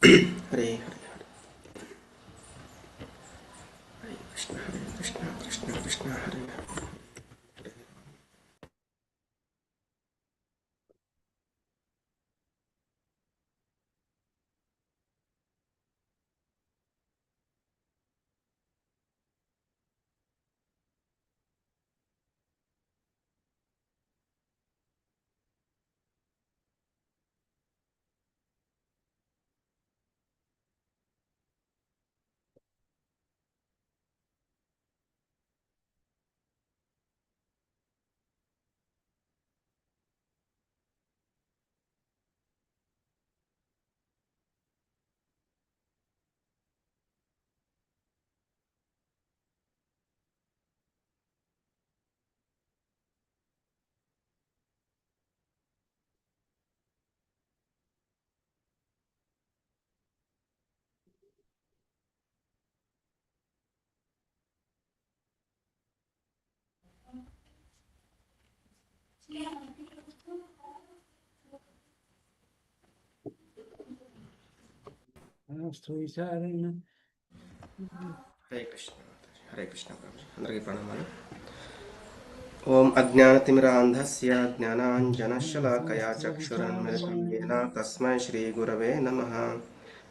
हरे कृष्ण कृष्ण कृष्ण हरे हरे कृष्ण हरे कृष्ण अंदर प्रणाम ओम अज्ञानतिमिरान्धस्य ज्ञानाञ्जनशलाकया चक्षुरुन्मिलितं येन तस्मै श्रीगुरवे नमः।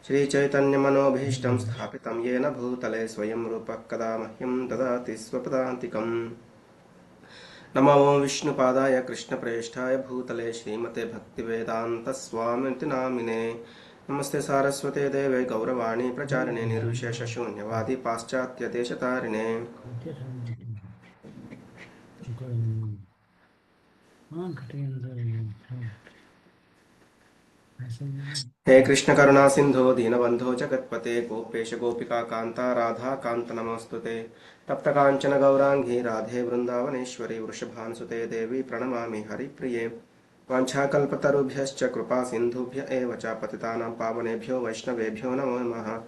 श्रीचैतन्यमनोभीष्टं स्थापितं येन भूतले स्वयं रूपः कदा मह्यं ददाति स्वपदान्तिकम्। नमो विष्णुपादाय कृष्णप्रेष्ठाय भूतले श्रीमते भक्तिवेदान्तस्वामिति नामिने। नमस्ते सारस्वते देवे गौरवाणी प्रचारिणे निर्विशेषशून्यवादी पाश्चात्यदेशतारिणे। हे कृष्ण करुणा सिंधु दीनबंधो जगत्पते गोपेश गोपिका कांता राधा कांत नमोस्तुते। तप्त कांचन गौरांगी राधे वृंदावनेश्वरी वृषभानुसुते देवी प्रणमामि हरिप्रिये। वाञ्छाकल्पतरुभ्यश्च कृपा सिन्धुभ्य एव च पतितानां पावनेभ्यो वैष्णवेभ्यो नमो नमः।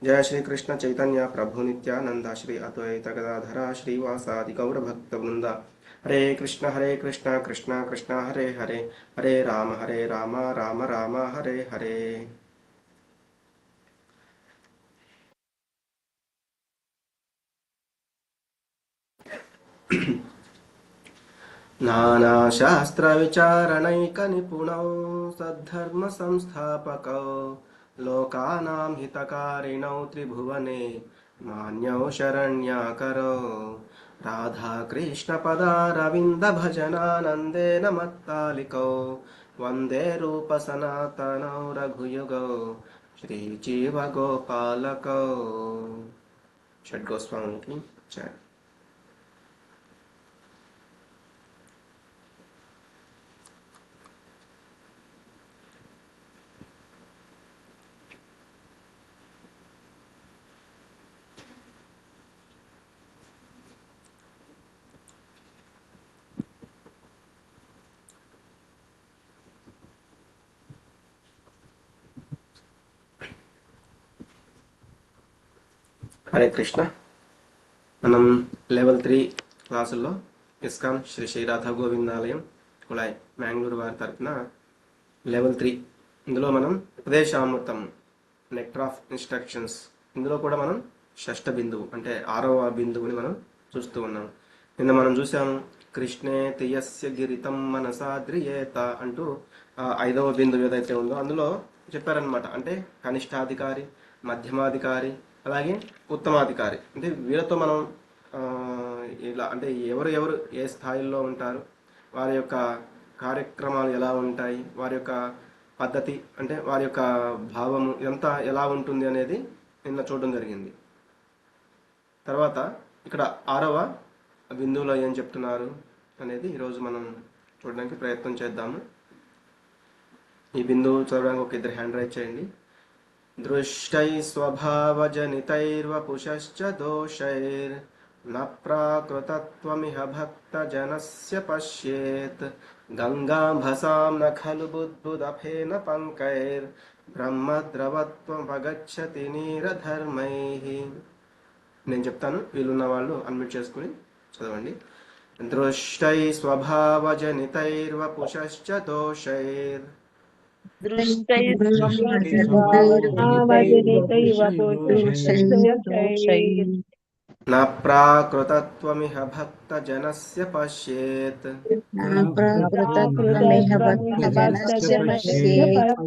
जय श्री कृष्ण चैतन्य प्रभु नित्यानंद श्री अद्वैत गदाधर श्रीवासादि गौरभक्तवृंद। हरे कृष्ण कृष्ण कृष्ण हरे हरे हरे राम राम राम हरे हरे। नानाशास्त्रविचारणैकनिपुणौ सद्धर्मसंस्थापकौ लोकानां हितकारिणौ त्रिभुवने मान्यौ शरण्याकरौ। राधाकृष्णपदारविन्दभजनानन्देन मत्तालिकौ वन्दे रूपसनातनौ रघुयुगौ श्रीजीवगोपालकौ। षड्गोस्वामी की जय। హరే కృష్ణ. మనం లెవెల్ 3 క్లాసుల్లో ఇస్కాన్ శ్రీ శ్రీ రాధా గోవిందాలయం కుళాయి మ్యాంగ్లూరు వారి తరఫున లెవెల్ 3 ఇందులో మనం ఉపదేశామృతం నెక్టర్ ఆఫ్ ఇన్స్ట్రక్షన్స్ ఇందులో కూడా మనం షష్ఠ బిందువు అంటే 6వ బిందువుని మనం చూస్తూ ఉన్నాం. నిన్న మనం చూసాము కృష్ణే తియస్య గిరితం మనసాద్రియేత అంటూ 5వ బిందువు ఏదైతే ఉందో అందులో చెప్పారనమాట. అంటే కనిష్టాధికారి, మధ్యమాధికారి, అలాగే ఉత్తమాధికారి. అంటే వీళ్ళతో మనం ఇలా అంటే ఎవరు ఏ స్థాయిలో ఉంటారు, వారి యొక్క కార్యక్రమాలు ఎలా ఉంటాయి, వారి యొక్క పద్ధతి అంటే వారి యొక్క భావము ఇదంతా ఎలా ఉంటుంది అనేది నిన్న చూడడం జరిగింది. తర్వాత ఇక్కడ 6వ బిందువులో ఏం చెప్తున్నారు అనేది ఈరోజు మనం చూడడానికి ప్రయత్నం చేద్దాము. ఈ బిందువు చదవడానికి ఒక ఇద్దరు హ్యాండ్ రైజ్ చేయండి. దృష్టై స్వభావజనితైర్వపుషశ్చ దోషైర్న ప్రాకృతత్వమిహ భక్తజనస్య పశ్యేత్ గంగాభసాం న ఖలు బుద్బుదఫేన పంకైర్ బ్రహ్మద్రవత్వమగచ్చతి నీరధర్మైః. నేను చెప్తాను, వీళ్ళున్న వాళ్ళు అన్మ్యూట్ చేసుకుని చదవండి. దృష్టై స్వభావజనితైర్వపుషశ్చ దోషైర్ దృష్టైర్వపుషైర్దోషైర్ न प्राकृतत्वमिह भक्तजनस्य पश्येत् ప్రాకృతత్వమిహ భక్తజనస్య పశ్యేత్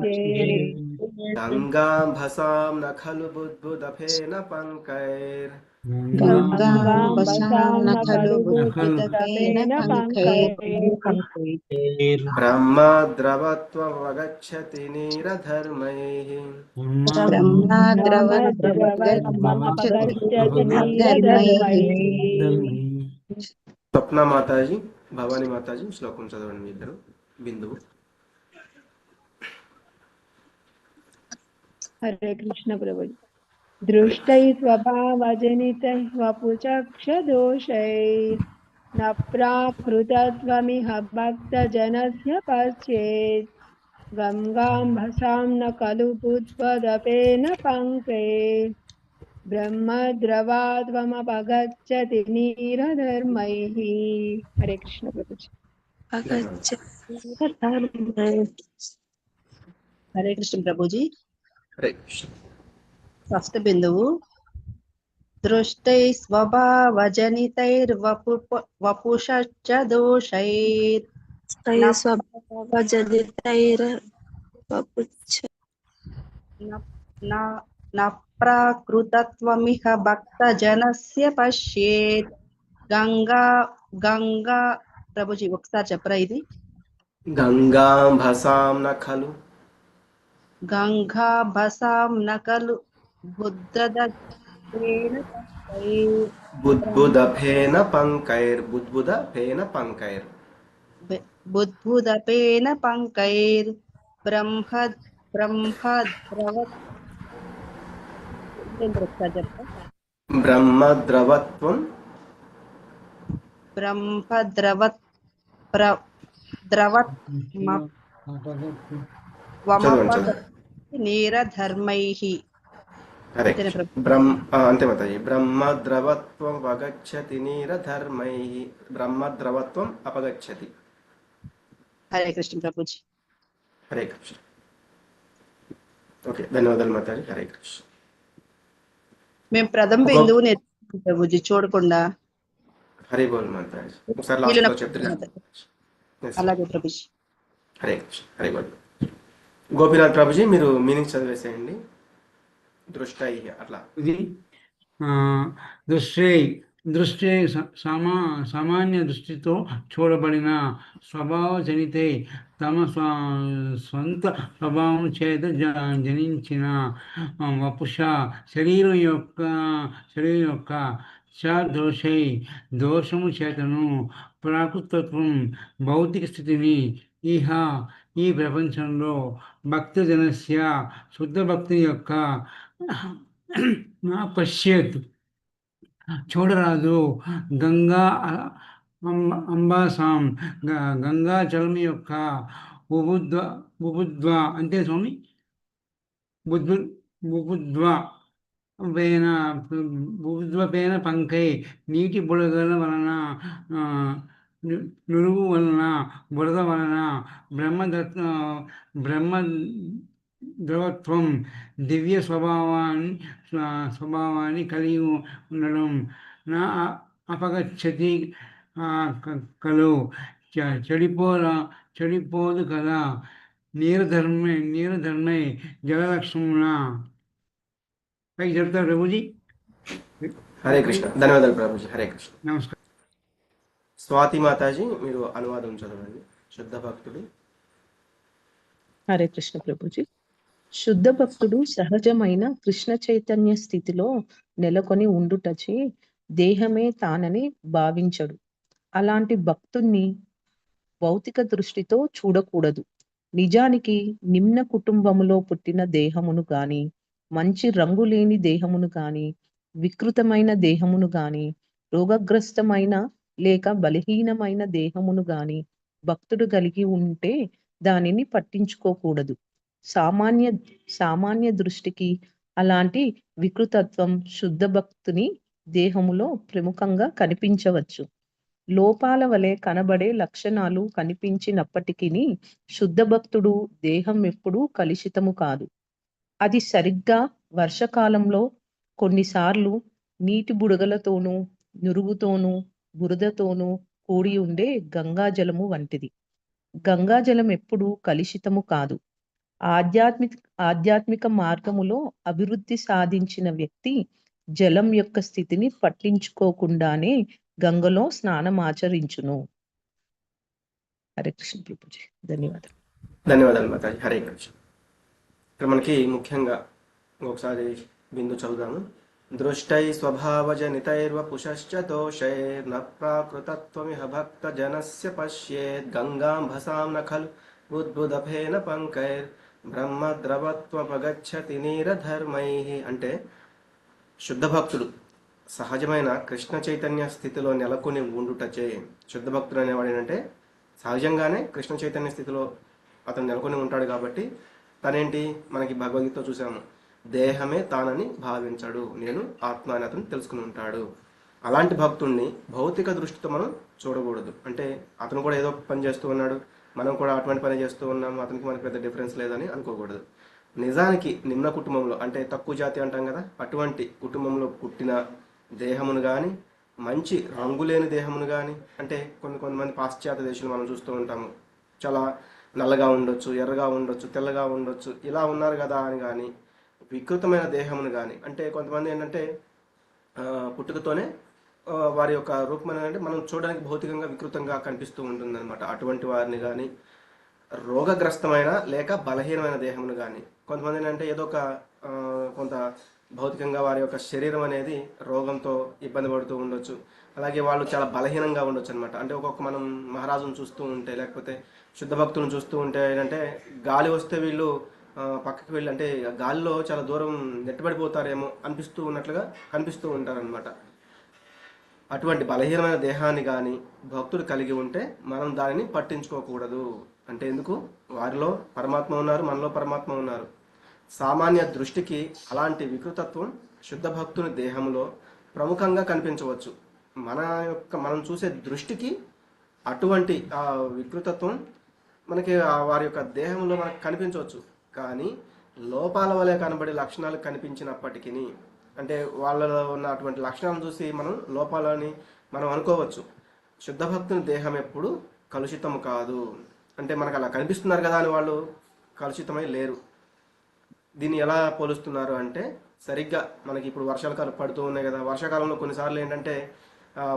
गङ्गाम्भसां न खलु बुद्बुदफेन पङ्कैर् గంగాం వశాం న ఖలు బుద్భుతపేన పంకైర్ ब्रह्मद्रवत्वमगच्छति नीरधर्मैः స్వప్న మాతాజీ భవానీ మాతాజీ శ్లోకం చదవండి మీ ఇద్దరు బిందువు. హరే కృష్ణ ప్రభుజీ. దృష్టై స్వభావజనితై వపుచక్షదోషైర్ న ప్రాకృతత్వమిహ భక్తజనస్య పశ్యేత్ గంగాంభసాం న ఖలు బుద్వదపేన పంకైర్ బ్రహ్మద్రవాత్వమపగచ్చతి నీరధర్మైః. హరే కృష్ణ ప్రభుజీ. హరే కృష్ణ ప్రభుజీ. హరే కృష్ణ. ఫస్ట్ బిందువు దృష్టై స్వభావజనితైర్వపుషశ్చ దోషైర్ న ప్రాకృతత్వమిహ భక్తజనస్య పశ్యేత్ గంగా ప్రభుజీ ఒకసారి చెప్పరా ఇది? గంగాంభసాం న ఖలు గంగాభసాం న ఖలు బుద్బుదఫేన పంకైర్ బుద్భుదపేన పంకైర్ బ్రహ్మద్రవత్వం నీరధర్మైః. అంతే మాతాజీ. బ్రహ్మద్రవత్వం అవగచ్చతి నీరధర్మైః. బ్రహ్మద్రవత్వం అపగచ్చతి. హరే కృష్ణ ప్రభుజీ. హరే కృష్ణ. ఓకే, ధన్యవాదాలు మాతాజీ. హరే కృష్ణ. మేము ప్రథమ బిందువు నేర్చుకుంటాం ప్రభుజీ చూడకుండా. హరే బోల్ మాతాజీ. ఒకసారి లాస్ట్ లో చెప్తున్నా. అలాగే ప్రభుజీ. హరే కృష్ణ. హరే బోల్. గోపీనాథ్ ప్రభుజీ మీరు మీనింగ్ చదివేసేయండి. దృష్టై అట్లా. దృష్టి సామాన్య దృష్టితో చూడబడిన స్వభావజనితై తమ స్వంత స్వభావం చేత జనించిన వపుష శరీరం యొక్క చ దోషై దోషము చేతను ప్రాకృతత్వం భౌతిక స్థితిని ఈ ప్రపంచంలో భక్తజనస్య శుద్ధ భక్తి యొక్క పశ్చేత్ చూడరాదు. గంగా అంబాసాం గంగాచలం యొక్క బుబుద్వ అంటే స్వామి బుబుద్వపేన పంకై నీటి బుడగల వలన నురుగు వలన బురద వలన బ్రహ్మద్రవత్వం దివ్య స్వభావాన్ని కలిగి ఉండడం నా అపగచ్చతి కలు చెడిపోదు కదా. నీరధర్మై జలలక్ష్మణ పైకి చెప్తారు ప్రభుజీ. హరే కృష్ణ. ధన్యవాదాలు ప్రభుజీ. హరే కృష్ణ. నమస్కారం. స్వాతి మాతాజీ మీరు అనువాదం చదవండి. శుద్ధ భక్తుడు. హరే కృష్ణ ప్రభుజీ. శుద్ధ భక్తుడు సహజమైన కృష్ణ చైతన్య స్థితిలో నెలకొని ఉండుటచే దేహమే తానని భావించడు. అలాంటి భక్తుణ్ణి భౌతిక దృష్టితో చూడకూడదు. నిజానికి నిమ్న కుటుంబములో పుట్టిన దేహమును గాని, మంచి రంగు లేని దేహమును గాని, వికృతమైన దేహమును గాని, రోగగ్రస్తమైన లేక బలహీనమైన దేహమును గాని భక్తుడు కలిగి ఉంటే దానిని పట్టించుకోకూడదు. సామాన్య దృష్టికి అలాంటి వికృతత్వం శుద్ధ భక్తుని దేహములో ప్రముఖంగా కనిపించవచ్చు. లోపాల వలె కనబడే లక్షణాలు కనిపించినప్పటికీ శుద్ధ భక్తుడు దేహం ఎప్పుడూ కలుషితము కాదు. అది సరిగ్గా వర్షకాలంలో కొన్నిసార్లు నీటి బుడగలతోనూ నురుగుతోనూ బురదతోనూ కూడి ఉండే గంగాజలము వంటిది. గంగాజలం ఎప్పుడూ కలుషితము కాదు. ఆధ్యాత్మిక మార్గములో అభివృద్ధి సాధించిన వ్యక్తి జలం యొక్క స్థితిని పట్టించుకోకుండానే గంగలో స్నానమాచరించును. హరే కృష్ణ ప్రభుజీ. ధన్యవాదాలు. ధన్యవాదాలు మాతాజీ. హరే కృష్ణ. ఇక్కడ మనకి ముఖ్యంగా ఒకసారి బిందు చదువుదాము. దృష్టై స్వభావజనితైర్వ పుషశ్చ దోషైర్న ప్రాకృతత్వమిహ భక్త జనస్య పశ్యేత్ గంగాంభసాం న ఖలు బుద్బుదఫేన పంకైర్ బ్రహ్మద్రవత్వపగచ్చతి నీరధర్మై. అంటే శుద్ధ భక్తుడు సహజమైన కృష్ణ చైతన్య స్థితిలో నెలకొని ఉండుటచే, శుద్ధ భక్తుడు అనేవాడు ఏంటంటే సహజంగానే కృష్ణ చైతన్య స్థితిలో అతను నెలకొని ఉంటాడు కాబట్టి తనేంటి, మనకి భగవద్గీతలో చూసాము, దేహమే తానని భావించాడు, నేను ఆత్మ అని అతను తెలుసుకుని ఉంటాడు. అలాంటి భక్తుడిని భౌతిక దృష్టితో మనం చూడకూడదు. అంటే అతను కూడా ఏదో పని చేస్తూ ఉన్నాడు, మనం కూడా అటువంటి పని చేస్తూ ఉన్నాము, అతనికి మనకి పెద్ద డిఫరెన్స్ లేదని అనుకోకూడదు. నిజానికి నిమ్న కుటుంబంలో అంటే తక్కువ జాతి అంటాం కదా, అటువంటి కుటుంబంలో పుట్టిన దేహమును కానీ, మంచి రంగులేని దేహమును కానీ, అంటే కొంతమంది పాశ్చాత్య దేశాలు మనం చూస్తూ ఉంటాము, చాలా నల్లగా ఉండొచ్చు, ఎర్రగా ఉండొచ్చు, తెల్లగా ఉండొచ్చు, ఇలా ఉన్నారు కదా అని కానీ, వికృతమైన దేహమును కానీ, అంటే కొంతమంది ఏంటంటే పుట్టుకతోనే వారి యొక్క రూపం ఏంటంటే మనం చూడడానికి భౌతికంగా వికృతంగా కనిపిస్తూ ఉంటుందన్నమాట. అటువంటి వారిని కానీ, రోగగ్రస్తమైన లేక బలహీనమైన దేహమును కానీ, కొంతమంది ఏంటంటే ఏదో ఒక కొంత భౌతికంగా వారి యొక్క శరీరం అనేది రోగంతో ఇబ్బంది పడుతూ ఉండొచ్చు, అలాగే వాళ్ళు చాలా బలహీనంగా ఉండొచ్చు అనమాట. అంటే ఒక్కొక్క మనం మహారాజును చూస్తూ ఉంటే, లేకపోతే శుద్ధ భక్తులను చూస్తూ ఉంటే ఏంటంటే గాలి వస్తే వీళ్ళు పక్కకి వెళ్ళి అంటే గాలిలో చాలా దూరం నెట్టబడిపోతారేమో అనిపిస్తూ ఉన్నట్లుగా కనిపిస్తూ ఉంటారనమాట. అటువంటి బలహీనమైన దేహాన్ని కానీ భక్తుడు కలిగి ఉంటే మనం దానిని పట్టించుకోకూడదు. అంటే ఎందుకు, వారిలో పరమాత్మ ఉన్నారు, మనలో పరమాత్మ ఉన్నారు. సామాన్య దృష్టికి అలాంటి వికృతత్వం శుద్ధ భక్తుని దేహంలో ప్రముఖంగా కనిపించవచ్చు. మనం చూసే దృష్టికి అటువంటి ఆ వికృతత్వం మనకి వారి యొక్క దేహంలో మనకు కనిపించవచ్చు. కానీ లోపాల వలె కనబడే లక్షణాలు కనిపించినప్పటికీ, అంటే వాళ్ళలో ఉన్న అటువంటి లక్షణాలను చూసి మనం లోపాలని మనం అనుకోవచ్చు. శుద్ధ భక్తుని దేహం ఎప్పుడు కలుషితము కాదు. అంటే మనకు అలా కనిపిస్తున్నారు కదా అని వాళ్ళు కలుషితమై లేరు. దీన్ని ఎలా పోలుస్తున్నారు అంటే, సరిగ్గా మనకి ఇప్పుడు వర్షాలు పడుతూ ఉన్నాయి కదా, వర్షాకాలంలో కొన్నిసార్లు ఏంటంటే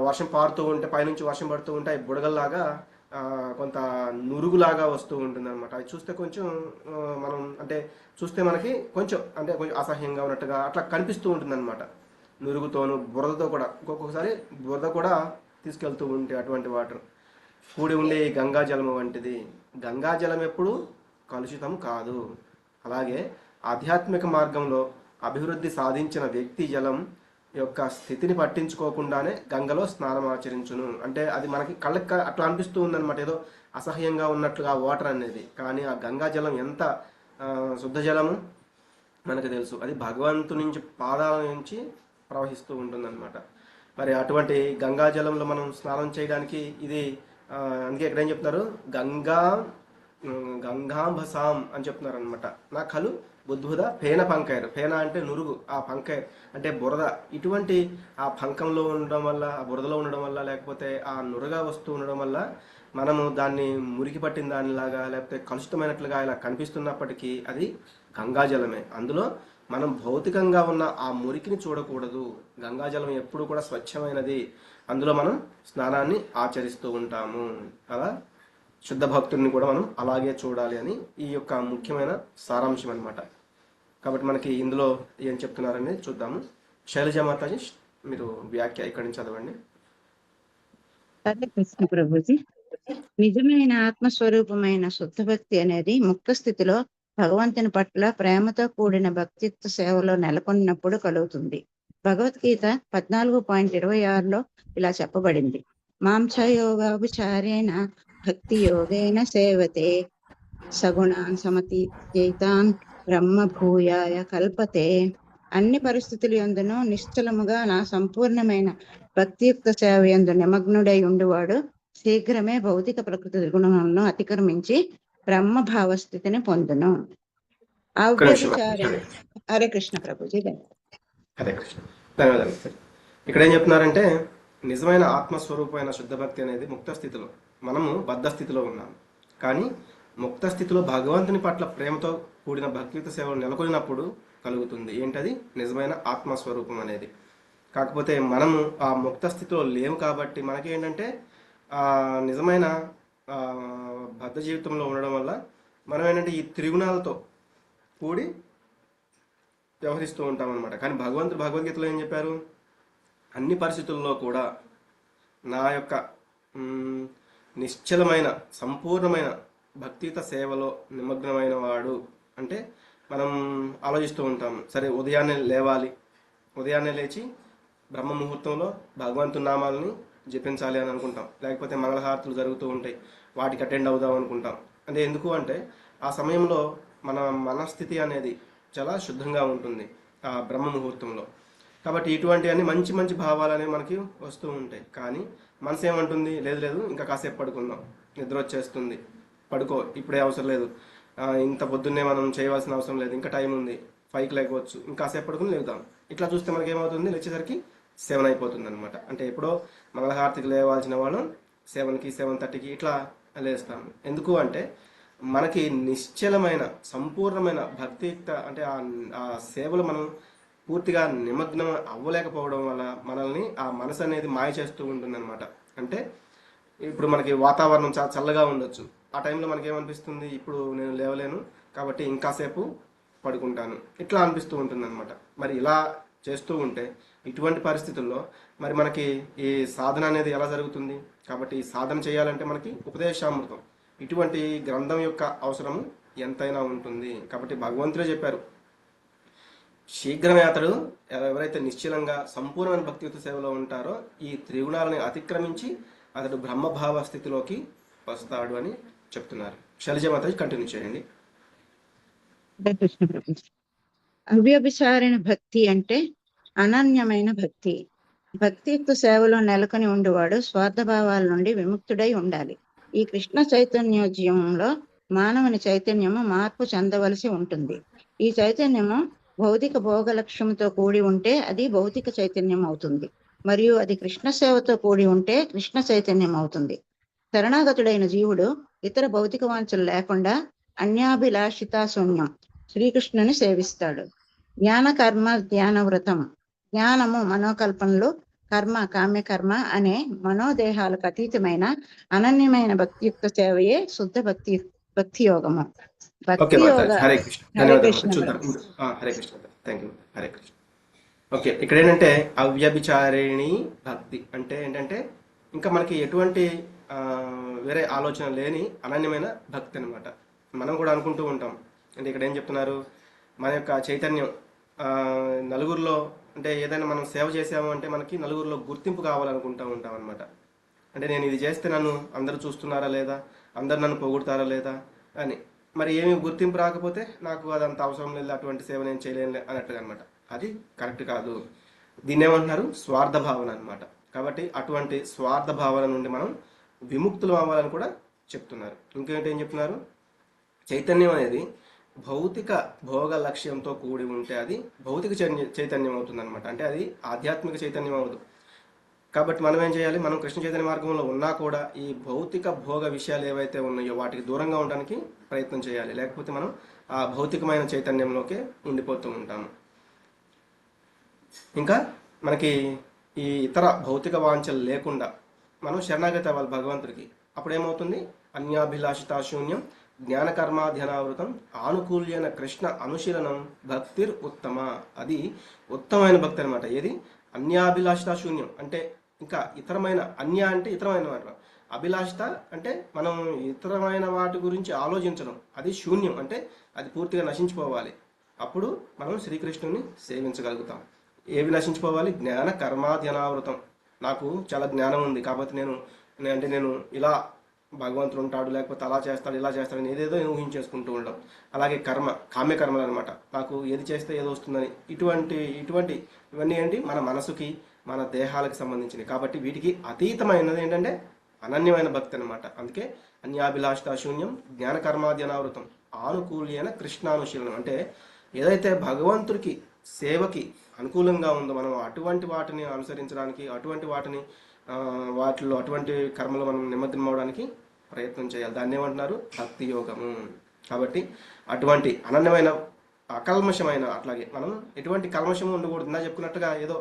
వర్షం పారుతూ ఉంటే, పైనుంచి వర్షం పడుతూ ఉంటే బుడగల్లాగా కొంత నురుగులాగా వస్తూ ఉంటుంది అనమాట. అది చూస్తే కొంచెం మనం అంటే చూస్తే మనకి కొంచెం అసహ్యంగా ఉన్నట్టుగా అట్లా కనిపిస్తూ ఉంటుంది అనమాట. నురుగుతోను బురదతో కూడా, ఒక్కొక్కసారి బురద కూడా తీసుకెళ్తూ ఉంటే అటువంటి వాటర్ కూడి ఉండే గంగాజలం వంటిది. గంగాజలం ఎప్పుడు కలుషితం కాదు. అలాగే ఆధ్యాత్మిక మార్గంలో అభివృద్ధి సాధించిన వ్యక్తి జలం యొక్క స్థితిని పట్టించుకోకుండానే గంగలో స్నానం ఆచరించును. అంటే అది మనకి కళ్ళకి అట్లా అనిపిస్తూ ఉందన్నమాట, ఏదో అసహ్యంగా ఉన్నట్లుగా వాటర్ అనేది. కానీ ఆ గంగా జలం ఎంత శుద్ధ జలము మనకు తెలుసు. అది భగవంతుని నుంచి పాదాల నుంచి ప్రవహిస్తూ ఉంటుందన్నమాట. మరి అటువంటి గంగా జలంలో మనం స్నానం చేయడానికి ఇది అందుకే ఇక్కడ ఏం చెప్తున్నారు, గంగాంభసాం అని చెప్తున్నారు అనమాట. నా కలు బుద్బుద ఫేన పంకైర్. ఫేన అంటే నురుగు, ఆ పంకైర్ అంటే బురద. ఇటువంటి ఆ పంకంలో ఉండడం వల్ల, ఆ బురదలో ఉండడం వల్ల, లేకపోతే ఆ నురగా వస్తూ ఉండడం వల్ల మనము దాన్ని మురికి పట్టిన దానిలాగా లేకపోతే కలుషితమైనట్లుగా ఇలా కనిపిస్తున్నప్పటికీ అది గంగాజలమే. అందులో మనం భౌతికంగా ఉన్న ఆ మురికిని చూడకూడదు. గంగాజలం ఎప్పుడు కూడా స్వచ్ఛమైనది. అందులో మనం స్నానాన్ని ఆచరిస్తూ ఉంటాము. అలా శుద్ధ భక్తుడిని కూడా మనం అలాగే చూడాలి అని ఈ యొక్క ముఖ్యమైన సారాంశం అన్నమాట. కాబట్టి మనకి ఇందులో ఏం చెప్తున్నారని చూద్దాము. శైలజ మాతాజీ, మీరు వ్యాఖ్య ఇక్కడి నుంచి చదవండి. హరే కృష్ణ ప్రభుజీ. నిజమైన ఆత్మస్వరూపమైన శుద్ధ భక్తి అనేది ముక్త స్థితిలో భగవంతుని పట్ల ప్రేమతో కూడిన భక్తిత్వ సేవలో నెలకొన్నప్పుడు కలుగుతుంది. భగవద్గీత 14.26లో ఇలా చెప్పబడింది, మాంసయోగాభిచారేణ భక్తి యోగేన సేవతే సగుణాన్ సమతి జైతాన్ బ్రహ్మ భూయాయ కల్పతే. అన్ని పరిస్థితుల యందును నిశ్చలముగా నా సంపూర్ణమైన భక్తియుక్త సేవ యందు నిమగ్నుడై ఉండువాడు శీఘ్రమే భౌతిక ప్రకృతి గుణములను అతిక్రమించి బ్రహ్మ భావస్థితిని పొందును. ఒక్క నిమిషం. అవ్యభిచారిణి. హరే కృష్ణ ప్రభుజీ. హరే కృష్ణ. ధన్యవాదాలు సార్. ఇక్కడ ఏం చెప్తున్నారంటే నిజమైన ఆత్మస్వరూపమైన శుద్ధ భక్తి అనేది ముక్త స్థితిలో, మనము బద్ధ స్థితిలో ఉన్నాము. కానీ ముక్త స్థితిలో భగవంతుని పట్ల ప్రేమతో కూడిన భక్తియుత సేవలు నెలకొనినప్పుడు కలుగుతుంది. ఏంటది? నిజమైన ఆత్మస్వరూపం అనేది. కాకపోతే మనము ఆ ముక్త స్థితిలో లేవు కాబట్టి మనకేంటంటే నిజమైన బద్ధ జీవితంలో ఉండడం వల్ల మనం ఏంటంటే ఈ త్రిగుణాలతో కూడి వ్యవహరిస్తూ ఉంటాం అనమాట. కానీ భగవద్గీతలో ఏం చెప్పారు? అన్ని పరిస్థితుల్లో కూడా నా యొక్క నిశ్చలమైన సంపూర్ణమైన భక్తియుత సేవలో నిమగ్నమైన వాడు అంటే మనం ఆలోచిస్తూ ఉంటాం, సరే ఉదయాన్నే లేవాలి, ఉదయాన్నే లేచి బ్రహ్మ ముహూర్తంలో భగవంతుని నామాలని జపించాలి అని అనుకుంటాం. లేకపోతే మంగళహారతులు జరుగుతూ ఉంటాయి, వాటికి అటెండ్ అవుదాం అనుకుంటాం. అంటే ఎందుకు అంటే ఆ సమయంలో మన మనస్థితి అనేది చాలా శుద్ధంగా ఉంటుంది ఆ బ్రహ్మ ముహూర్తంలో. కాబట్టి ఇటువంటి అన్ని మంచి మంచి భావాలు అనేవి మనకి వస్తూ ఉంటాయి. కానీ మనసు ఏమంటుంది? లేదు ఇంకా కాసేపు పడుకుందాం, నిద్ర వచ్చేస్తుంది, పడుకో, ఇప్పుడే అవసరం లేదు, ఇంత పొద్దున్నే మనం చేయవలసిన అవసరం లేదు, ఇంకా టైం ఉంది, 5కి లేకపోవచ్చు, ఇంకా కాసేపు పడుకుని లేవుదాం. ఇట్లా చూస్తే మనకి ఏమవుతుంది? లేచేసరికి 7 అయిపోతుంది అనమాట. అంటే ఎప్పుడో మంగళహారతికి లేవాల్సిన వాళ్ళు 7కి 7:30కి ఇట్లా లేస్తాము. ఎందుకు అంటే మనకి నిశ్చలమైన సంపూర్ణమైన భక్తియుక్త అంటే ఆ సేవలు మనం పూర్తిగా నిమగ్నం అవ్వలేకపోవడం వల్ల మనల్ని ఆ మనసు అనేది మాయ చేస్తూ ఉంటుంది అనమాట. అంటే ఇప్పుడు మనకి వాతావరణం చాలా చల్లగా ఉండొచ్చు, ఆ టైంలో మనకి ఏమనిపిస్తుంది? ఇప్పుడు నేను లేవలేను కాబట్టి ఇంకాసేపు పడుకుంటాను, ఇట్లా అనిపిస్తూ ఉంటుంది అనమాట. మరి ఇలా చేస్తూ ఉంటే ఇటువంటి పరిస్థితుల్లో మరి మనకి ఈ సాధన అనేది ఎలా జరుగుతుంది? కాబట్టి ఈ సాధన చేయాలంటే మనకి ఉపదేశామృతం ఇటువంటి గ్రంథం యొక్క అవసరము ఎంతైనా ఉంటుంది. కాబట్టి భగవంతుడే చెప్పారు, శీఘ్రమే అతడు ఎవరైతే నిశ్చలంగా సంపూర్ణమైన భక్తియుత సేవలో ఉంటారో ఈ త్రిగుణాలని అతిక్రమించి అతడు బ్రహ్మభావ స్థితిలోకి వస్తాడు అని చెప్తున్నారు. శైలజమాత కంటిన్యూ చేయండి. హరే కృష్ణ ప్రభుజీ. అవ్యభిచారిణ భక్తి అంటే అనన్యమైన భక్తి. భక్తియుక్త సేవలో నెలకొని ఉండేవాడు స్వార్థభావాల నుండి విముక్తుడై ఉండాలి. ఈ కృష్ణ చైతన్యోద్యమంలో మానవుని చైతన్యము మార్పు చెందవలసి ఉంటుంది. ఈ చైతన్యము భౌతిక భోగ లక్ష్యంతో కూడి ఉంటే అది భౌతిక చైతన్యం అవుతుంది, మరియు అది కృష్ణ సేవతో కూడి ఉంటే కృష్ణ చైతన్యం అవుతుంది. శరణాగతుడైన జీవుడు ఇతర భౌతిక వాంఛలు లేకుండా అన్యాభిలాషితా శూన్యం శ్రీకృష్ణుని సేవిస్తాడు. జ్ఞాన కర్మ ధ్యాన వ్రతం. జ్ఞానము మనోకల్పనలు, కర్మ కామ్యకర్మ అనే మనోదేహాలకు అతీతమైన అనన్యమైన భక్తియుక్త సేవయే శుద్ధ భక్తి యోగము. భక్తి యోగ. హరే కృష్ణ. హరే కృష్ణ. చూద్దాం. Hare Krishna. Thank you. Hare Krishna. Okay, ఇక్కడ ఏంటంటే అవ్యభిచారిణి భక్తి అంటే ఏంటంటే ఇంకా మనకి ఎటువంటి వేరే ఆలోచన లేని అనన్యమైన భక్తి అనమాట. మనం కూడా అనుకుంటూ ఉంటాం, అంటే ఇక్కడ ఏం చెప్తున్నారు? మన యొక్క చైతన్యం నలుగురిలో అంటే ఏదైనా మనం సేవ చేసాము అంటే మనకి నలుగురిలో గుర్తింపు కావాలనుకుంటూ ఉంటాం అనమాట. అంటే నేను ఇది చేస్తే నన్ను అందరూ చూస్తున్నారా లేదా, అందరు నన్ను పొగుడుతారా లేదా అని. మరి ఏమి గుర్తింపు రాకపోతే నాకు అదంత అవసరం లేదు, అటువంటి సేవ నేను చేయలేను అన్నట్టుగా అనమాట. అది కరెక్ట్ కాదు. దీన్ని ఏమంటున్నారు? స్వార్థ భావన అనమాట. కాబట్టి అటువంటి స్వార్థ భావన నుండి మనం విముక్తులు అవ్వాలని కూడా చెప్తున్నారు. ఇంకేంటి ఏం చెప్తున్నారు? చైతన్యం అనేది భౌతిక భోగ లక్ష్యంతో కూడి ఉంటే అది భౌతిక చైతన్యం అవుతుంది అనమాట. అంటే అది ఆధ్యాత్మిక చైతన్యం అవ్వదు. కాబట్టి మనం ఏం చేయాలి? మనం కృష్ణ చైతన్య మార్గంలో ఉన్నా కూడా ఈ భౌతిక భోగ విషయాలు ఏవైతే ఉన్నాయో వాటికి దూరంగా ఉండడానికి ప్రయత్నం చేయాలి. లేకపోతే మనం ఆ భౌతికమైన చైతన్యంలోకే ఉండిపోతూ ఉంటాము. ఇంకా మనకి ఈ ఇతర భౌతిక వాంఛలు లేకుండా మనం శరణాగతి అవ్వాలి భగవంతుడికి. అప్పుడు ఏమవుతుంది? అన్యాభిలాషితా శూన్యం జ్ఞానకర్మాధ్యనావృతం ఆనుకూల్యన కృష్ణ అనుశీలనం భక్తిర్ ఉత్తమ. అది ఉత్తమమైన భక్తి అనమాట. ఏది? అన్యాభిలాషితా శూన్యం అంటే ఇంకా ఇతరమైన, అన్య అంటే ఇతరమైన వాటి, అభిలాషిత అంటే మనం ఇతరమైన వాటి గురించి ఆలోచించడం, అది శూన్యం అంటే అది పూర్తిగా నశించిపోవాలి. అప్పుడు మనం శ్రీకృష్ణుని సేవించగలుగుతాం. ఏవి నశించిపోవాలి? జ్ఞాన కర్మాధ్యనావృతం. నాకు చాలా జ్ఞానం ఉంది కాబట్టి నేను ఇలా భగవంతుడు ఉంటాడు, లేకపోతే అలా చేస్తాడు ఇలా చేస్తాడని ఏదేదో ఊహించేసుకుంటూ ఉండడం. అలాగే కామ్యకర్మలు అనమాట, నాకు ఏది చేస్తే ఏదో వస్తుందని ఇవన్నీ ఏంటి మన మనసుకి మన దేహాలకు సంబంధించినవి. కాబట్టి వీటికి అతీతమైనది ఏంటంటే అనన్యమైన భక్తి అనమాట. అందుకే అన్యాభిలాషిత శూన్యం జ్ఞాన కర్మాద్యనావృతం ఆనుకూల్యన కృష్ణానుశీలనం. అంటే ఏదైతే భగవంతుడికి సేవకి అనుకూలంగా ఉందో మనం అటువంటి వాటిని అనుసరించడానికి, అటువంటి కర్మలు మనం నిమగ్నం అవడానికి ప్రయత్నం చేయాలి. దాన్ని ఏమంటున్నారు? భక్తి యోగము. కాబట్టి అటువంటి అనన్యమైన అకల్మషమైన, అట్లాగే మనం ఎటువంటి కల్మషము ఉండకూడదు. ఇందా చెప్పుకున్నట్టుగా ఏదో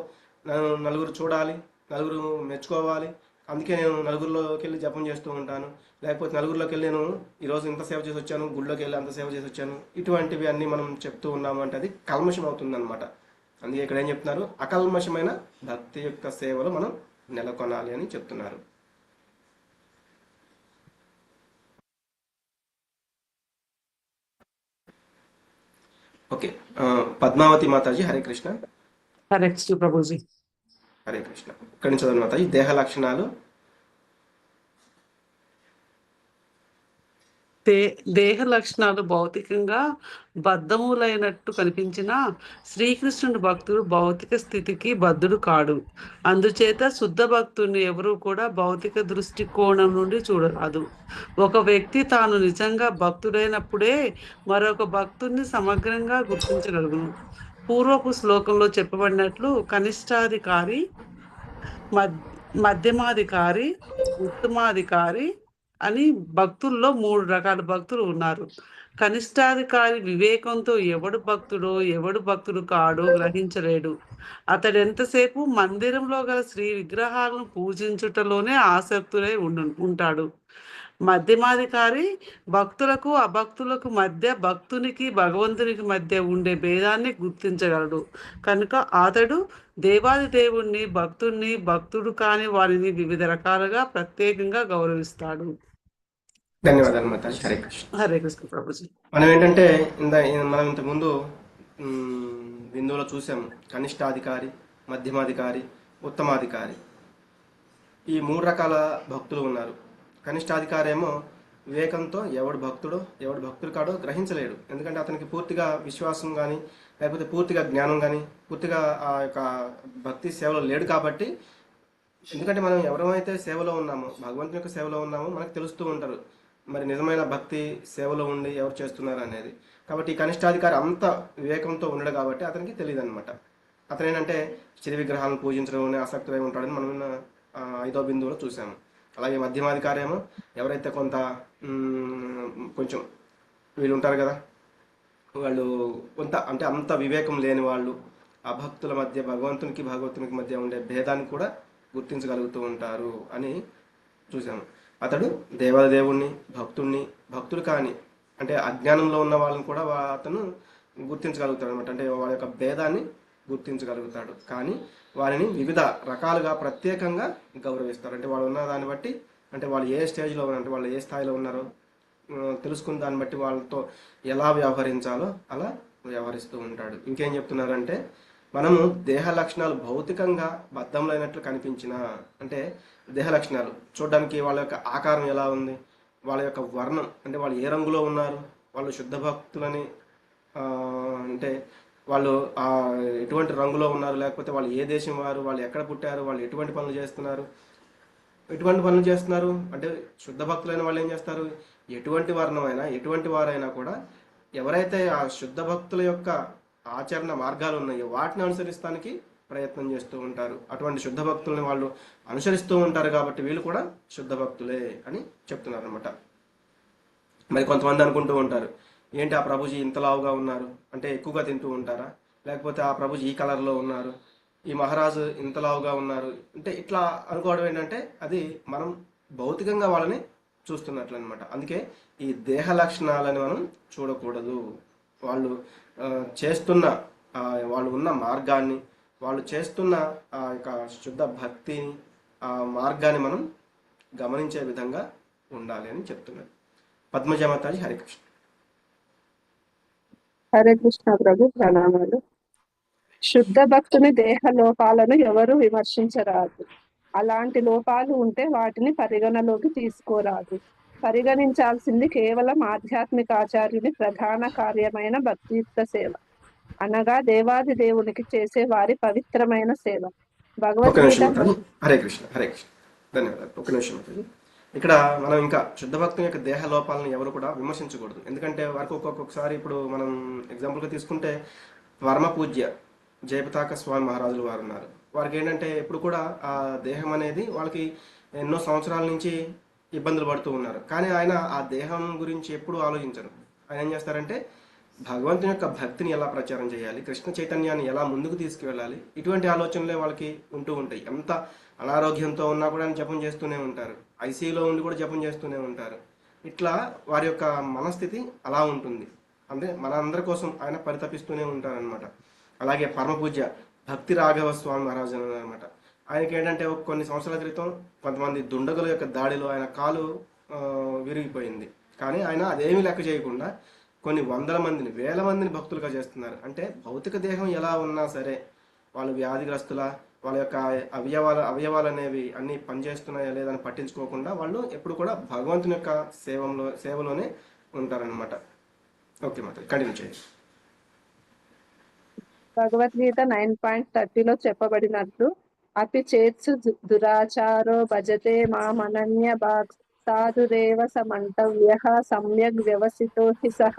నలుగురు చూడాలి, నలుగురు మెచ్చుకోవాలి, అందుకే నేను నలుగురిలోకి వెళ్ళి జపం చేస్తూ ఉంటాను, లేకపోతే నలుగురిలోకి వెళ్ళి నేను ఈరోజు ఇంత సేవ చేసి వచ్చాను, గుళ్ళోకి వెళ్ళి అంత సేవ చేసి వచ్చాను, ఇటువంటివి అన్నీ మనం చెప్తూ ఉన్నాము అంటే అది కల్మషం అవుతుంది అనమాట. అందుకే ఇక్కడ ఏం చెప్తున్నారు? అకల్మషమైన భక్తి యొక్క సేవలు మనం నెలకొనాలి అని చెప్తున్నారు. ఓకే, పద్మావతి మాతాజీ హరే కృష్ణ. హరే కృష్ణ ప్రభుజీ. హరే కృష్ణ. ఇక్కడి నుంచి చదవండి మాతాజీ. దేహ లక్షణాలు. దేహ లక్షణాలు భౌతికంగా బద్ధములైనట్టు కనిపించిన శ్రీకృష్ణుడు భక్తుడు భౌతిక స్థితికి బద్ధుడు కాడు. అందుచేత శుద్ధ భక్తుడిని ఎవరూ కూడా భౌతిక దృష్టికోణం నుండి చూడరాదు. ఒక వ్యక్తి తాను నిజంగా భక్తుడైనప్పుడే మరొక భక్తుడిని సమగ్రంగా గుర్తించగలుగును. పూర్వపు శ్లోకంలో చెప్పబడినట్లు కనిష్టాధికారి, మధ్యమాధికారి, ఉత్తమాధికారి అని భక్తుల్లో 3 రకాల భక్తులు ఉన్నారు. కనిష్టాధికారి వివేకంతో ఎవడు భక్తుడు కాడో గ్రహించలేడు. అతడు ఎంతసేపు మందిరంలో గల శ్రీ విగ్రహాలను పూజించుటలోనే ఆసక్తులై ఉంటాడు. మధ్యమాధికారి భక్తులకు అభక్తులకు మధ్య, భక్తునికి భగవంతునికి మధ్య ఉండే భేదాన్ని గుర్తించగలడు. కనుక అతడు దేవాది దేవుణ్ణి, భక్తుడు కాని వారిని వివిధ రకాలుగా ప్రత్యేకంగా గౌరవిస్తాడు. ధన్యవాదాలు మాతాజీ. హరే కృష్ణ. హరే కృష్ణ ప్రభుజీ. మనం ఏంటంటే మనం ఇంతకుముందు బిందువులో చూసాము, కనిష్టాధికారి, మధ్యమాధికారి, ఉత్తమాధికారి, ఈ 3 రకాల భక్తులు ఉన్నారు. కనిష్టాధికారి ఏమో వివేకంతో ఎవడు భక్తుడు కాడో గ్రహించలేడు. ఎందుకంటే అతనికి పూర్తిగా విశ్వాసం కానీ, లేకపోతే పూర్తిగా జ్ఞానం కానీ, పూర్తిగా ఆ యొక్క భక్తి సేవలో లేడు. కాబట్టి ఎందుకంటే మనం ఎవరైతే సేవలో ఉన్నామో, భగవంతుని యొక్క సేవలో ఉన్నామో మనకు తెలుస్తూ ఉంటారు మరి నిజమైన భక్తి సేవలో ఉండి ఎవరు చేస్తున్నారు అనేది. కాబట్టి ఈ కనిష్టాధికారి అంత వివేకంతో ఉండడు కాబట్టి అతనికి తెలియదు అనమాట. అతను ఏంటంటే శ్రీ విగ్రహాలను పూజించడం ఆసక్తిగా ఉంటాడని మనం 5వ బిందువులో చూసాము. అలాగే మధ్యమాధికారి ఏమో ఎవరైతే కొంచెం వీళ్ళు ఉంటారు కదా, వాళ్ళు అంటే అంత వివేకం లేని వాళ్ళు, ఆ భక్తుల మధ్య భగవంతునికి మధ్య ఉండే భేదాన్ని కూడా గుర్తించగలుగుతూ ఉంటారు అని చూసాము. అతడు దేవాదేవుణ్ణి, భక్తుడు కాని అంటే అజ్ఞానంలో ఉన్న వాళ్ళని కూడా అతను గుర్తించగలుగుతాడు అనమాట. అంటే వాళ్ళ యొక్క భేదాన్ని గుర్తించగలుగుతాడు. కానీ వారిని వివిధ రకాలుగా ప్రత్యేకంగా గౌరవిస్తారు. అంటే వాళ్ళు ఉన్న దాన్ని బట్టి, అంటే వాళ్ళు ఏ స్టేజ్లో ఉన్నారు, అంటే వాళ్ళు ఏ స్థాయిలో ఉన్నారో తెలుసుకున్న దాన్ని బట్టి వాళ్ళతో ఎలా వ్యవహరించాలో అలా వ్యవహరిస్తూ ఉంటాడు. ఇంకేం చెప్తున్నారంటే, మనము దేహ లక్షణాలు భౌతికంగా బద్ధములైనట్లు కనిపించిన, అంటే దేహ లక్షణాలు చూడడానికి వాళ్ళ యొక్క ఆకారం ఎలా ఉంది, వాళ్ళ యొక్క వర్ణం, అంటే వాళ్ళు ఏ రంగులో ఉన్నారు, వాళ్ళు శుద్ధ భక్తులని అంటే వాళ్ళు ఎటువంటి రంగులో ఉన్నారు, లేకపోతే వాళ్ళు ఏ దేశం వారు, వాళ్ళు ఎక్కడ పుట్టారు, వాళ్ళు ఎటువంటి పనులు చేస్తున్నారు అంటే శుద్ధ భక్తులైన వాళ్ళు ఏం చేస్తారు, ఎటువంటి వర్ణమైనా ఎటువంటి వారైనా కూడా ఎవరైతే ఆ శుద్ధ భక్తుల యొక్క ఆచరణ మార్గాలు ఉన్నాయో వాటిని అనుసరిస్తానికి ప్రయత్నం చేస్తూ ఉంటారు. అటువంటి శుద్ధ భక్తుల్ని వాళ్ళు అనుసరిస్తూ ఉంటారు కాబట్టి వీళ్ళు కూడా శుద్ధ భక్తులే అని చెప్తున్నారు అనమాట. మరి కొంతమంది అనుకుంటూ ఉంటారు, ఏంటి ఆ ప్రభుజీ ఇంతలావుగా ఉన్నారు అంటే ఎక్కువగా తింటూ ఉంటారా, లేకపోతే ఆ ప్రభుజీ ఈ కలర్లో ఉన్నారు, ఈ మహారాజు ఇంతలావుగా ఉన్నారు అంటే ఇట్లా అనుకోవడం ఏంటంటే అది మనం భౌతికంగా వాళ్ళని చూస్తున్నట్లు అనమాట. అందుకే ఈ దేహ లక్షణాలని మనం చూడకూడదు. వాళ్ళు చేస్తున్న వాళ్ళు ఉన్న మార్గాన్ని, వాళ్ళు చేస్తున్న ఆ యొక్క శుద్ధ భక్తిని, ఆ మార్గాన్ని మనం గమనించే విధంగా ఉండాలి అని చెప్తున్నారు. పద్మజమాతాజీ హరే కృష్ణ. హరే కృష్ణ ప్రభు, ప్రణామాలు. శుద్ధ భక్తుని దేహ లోపాలను ఎవరు విమర్శించరాదు. అలాంటి లోపాలు ఉంటే వాటిని పరిగణలోకి తీసుకోరాదు. పరిగణించాల్సింది కేవలం ఆధ్యాత్మిక ఆచార్యుని ప్రధాన కార్యమైన భక్తియుక్త సేవ, అనగా దేవాది దేవునికి చేసే వారి పవిత్రమైన సేవ. ఒక భగవద్గీత నిమిషం మాతాజీ. హరే కృష్ణ, హరే కృష్ణ, ధన్యవాదాలు. ఒక నిమిషం మాతాజీ. ఇక్కడ మనం ఇంకా శుద్ధ భక్తుని యొక్క దేహ లోపాలను ఎవరు కూడా విమర్శించకూడదు. ఎందుకంటే వారికి ఒక్కొక్కసారి ఇప్పుడు మనం ఎగ్జాంపుల్గా తీసుకుంటే పరమ పూజ్య జయపతాక స్వామి మహారాజులు వారు ఉన్నారు. వారికి ఏంటంటే ఎప్పుడు కూడా ఆ దేహం అనేది వాళ్ళకి ఎన్నో సంవత్సరాల నుంచి ఇబ్బందులు పడుతూ ఉన్నారు. కానీ ఆయన ఆ దేహం గురించి ఎప్పుడు ఆలోచించరు. ఆయన ఏం చేస్తారంటే భగవంతుని యొక్క భక్తిని ఎలా ప్రచారం చేయాలి, కృష్ణ చైతన్యాన్ని ఎలా ముందుకు తీసుకువెళ్ళాలి, ఇటువంటి ఆలోచనలే వాళ్ళకి ఉంటూ ఉంటాయి. ఎంత అనారోగ్యంతో ఉన్నా కూడా ఆయన జపం చేస్తూనే ఉంటారు, ఐసీయూలో ఉండి కూడా జపం చేస్తూనే ఉంటారు. ఇట్లా వారి యొక్క మనస్థితి అలా ఉంటుంది. అంటే మన అందరి కోసం ఆయన పరితపిస్తూనే ఉంటారనమాట. అలాగే పరమపూజ్య భక్తి రాఘవ స్వామి మహారాజు అనమాట. ఆయనకి ఏంటంటే కొన్ని సంవత్సరాల క్రితం కొంతమంది దుండగుల యొక్క దాడిలో ఆయన కాలు విరిగిపోయింది. కానీ ఆయన అదేమీ లెక్క చేయకుండా కొన్ని వందల మందిని, వేల మందిని భక్తులుగా చేస్తున్నారు. భౌతిక దేహం ఎలా ఉన్నా సరే వాళ్ళు వ్యాధిగ్రస్తుల, వాళ్ళ యొక్క అవయవాలు అనేవి అన్ని పనిచేస్తున్నాయా లేదని పట్టించుకోకుండా వాళ్ళు ఎప్పుడు కూడా భగవంతుని యొక్క సేవలోనే ఉంటారనమాట. ఓకే మాత్రం కంటిన్యూ చేయండి. భగవద్గీత 9.30లో చెప్పబడినట్లు అపి చేత్సు దురాచారో భజతే మామనన్య భాగ్ సాధురేవ సమంతవ్య సమ్యగ్ వ్యవసితో హి సహ.